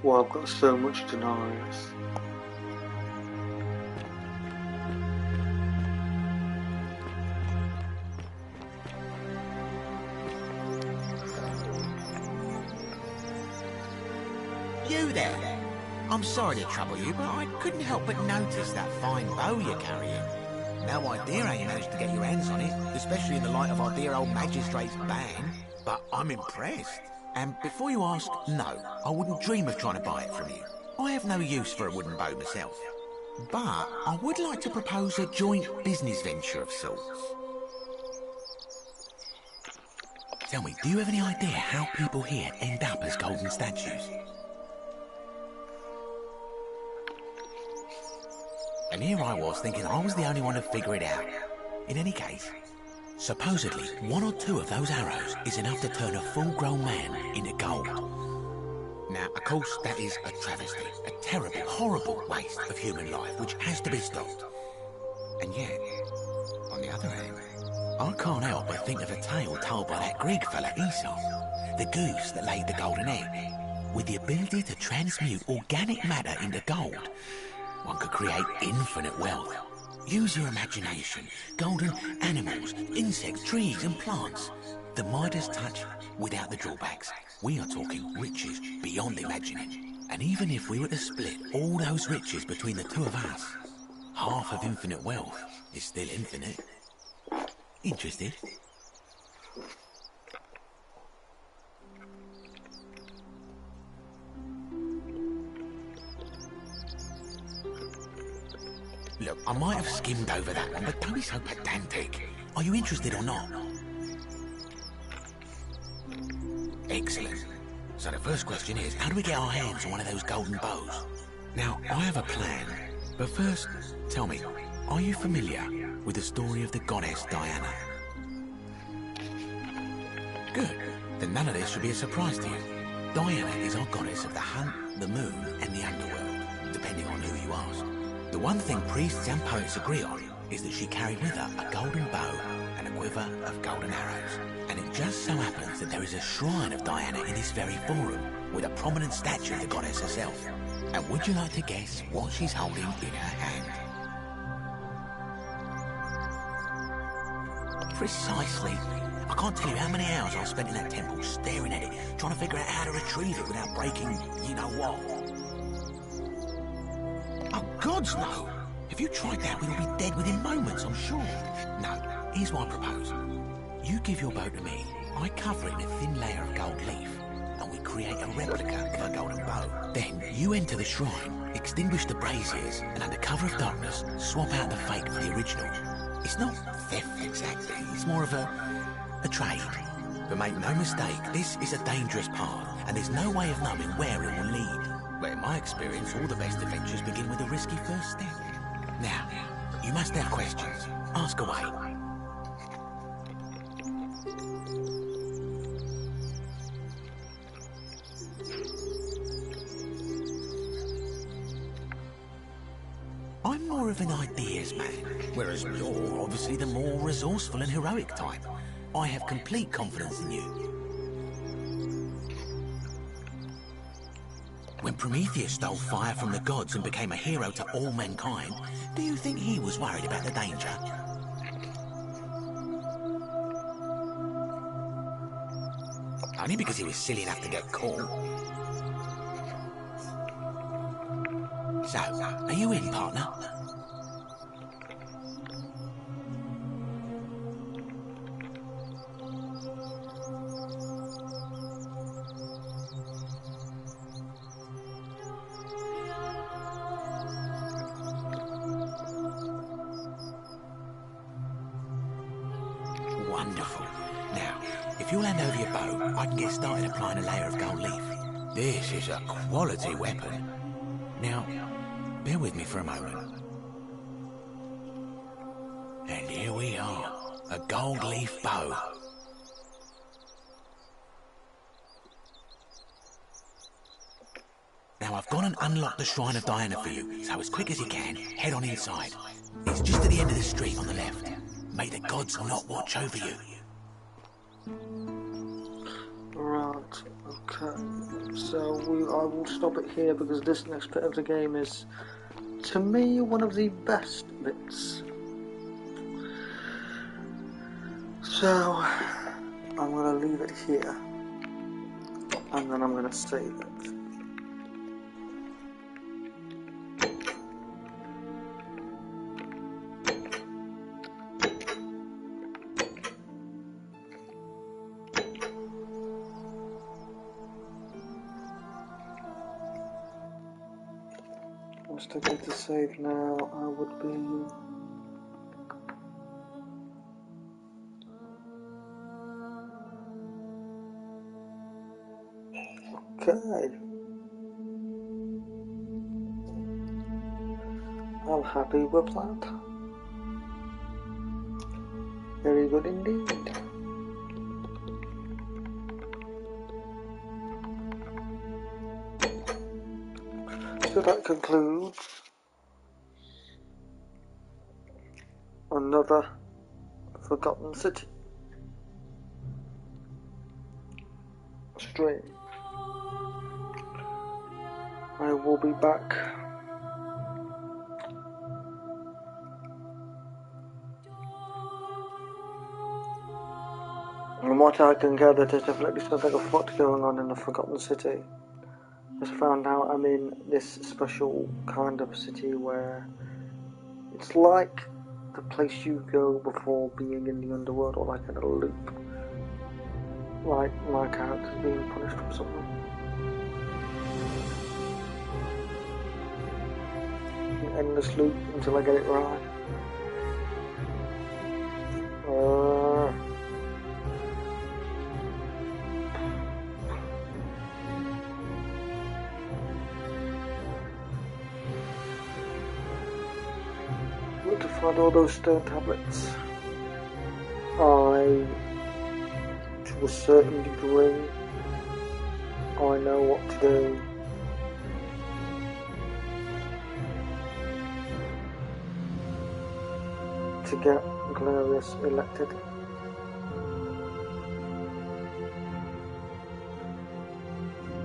Well, I've got so much denarius. You there? I'm sorry to trouble you, but I couldn't help but notice that fine bow you're carrying. No idea how you managed to get your hands on it, especially in the light of our dear old magistrate's ban, but I'm impressed. And before you ask, no, I wouldn't dream of trying to buy it from you. I have no use for a wooden bow myself. But I would like to propose a joint business venture of sorts. Tell me, do you have any idea how people here end up as golden statues? And here I was thinking I was the only one to figure it out. In any case, supposedly, 1 or 2 of those arrows is enough to turn a full-grown man into gold. Now, of course, that is a travesty, a terrible, horrible waste of human life, which has to be stopped. And yet, on the other hand, I can't help but think of a tale told by that Greek fella Aesop, the goose that laid the golden egg. With the ability to transmute organic matter into gold, one could create infinite wealth. Use your imagination. Golden animals, insects, trees and plants. The Midas touch without the drawbacks. We are talking riches beyond imagining. And even if we were to split all those riches between the 2 of us, half of infinite wealth is still infinite. Interested? Look, I might have skimmed over that one, but don't be so pedantic. Are you interested or not? Excellent. So the first question is, how do we get our hands on one of those golden bows? Now, I have a plan. But first, tell me, are you familiar with the story of the goddess Diana? Good. Then none of this should be a surprise to you. Diana is our goddess of the hunt, the moon, and the underworld, depending on who you ask. The one thing priests and poets agree on is that she carried with her a golden bow and a quiver of golden arrows. And it just so happens that there is a shrine of Diana in this very forum, with a prominent statue of the goddess herself. And would you like to guess what she's holding in her hand? Precisely. I can't tell you how many hours I spent in that temple staring at it, trying to figure out how to retrieve it without breaking you-know-what. Oh, gods, no! If you tried that, we'd all be dead within moments, I'm sure. No, here's what I propose. You give your bow to me, I cover it in a thin layer of gold leaf, and we create a replica of a golden bow. Then, you enter the shrine, extinguish the braziers, and under cover of darkness, swap out the fake for the original. It's not theft exactly, it's more of a trade. But make no mistake, this is a dangerous path, and there's no way of knowing where it will lead. But in my experience, all the best adventures begin with a risky first step. Now, you must have questions. Ask away. more of an ideas man, whereas you're obviously the more resourceful and heroic type. I have complete confidence in you. When Prometheus stole fire from the gods and became a hero to all mankind, do you think he was worried about the danger? Only because he was silly enough to get caught. So, are you in, partner? Wonderful. Now, if you'll hand over your bow, I can get started applying a layer of gold leaf. This is a quality weapon. Now, bear with me for a moment. And here we are, a gold leaf bow. Now I've gone and unlocked the Shrine of Diana for you, so as quick as you can, head on inside. It's just at the end of the street on the left. May the gods not watch over you. Right, okay. So I will stop it here because this next bit of the game is, to me, one of the best bits. So I'm going to leave it here and then I'm going to save it. If I get to save now, I would be... Okay. I'm happy with that. Very good indeed. So that concludes another Forgotten City stream. I will be back from what I can gather. There's definitely something afoot going on in the Forgotten City. Just found out I'm in this special kind of city where it's like the place you go before being in the underworld, or like in a loop. Like my character's being punished for something. An endless loop until I get it right. To find all those stone tablets, to a certain degree, I know what to do. To get Glorious elected.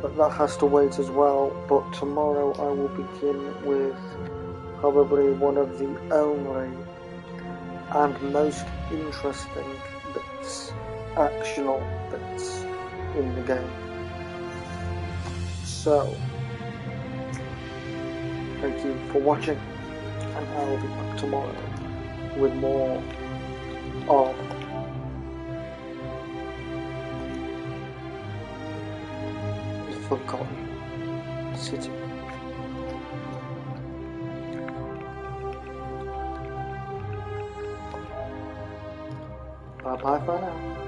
But that has to wait as well. But tomorrow I will begin with probably one of the only and most interesting bits, actional bits in the game. So, thank you for watching, and I will be back tomorrow with more of the Forgotten City. Bye bye for now.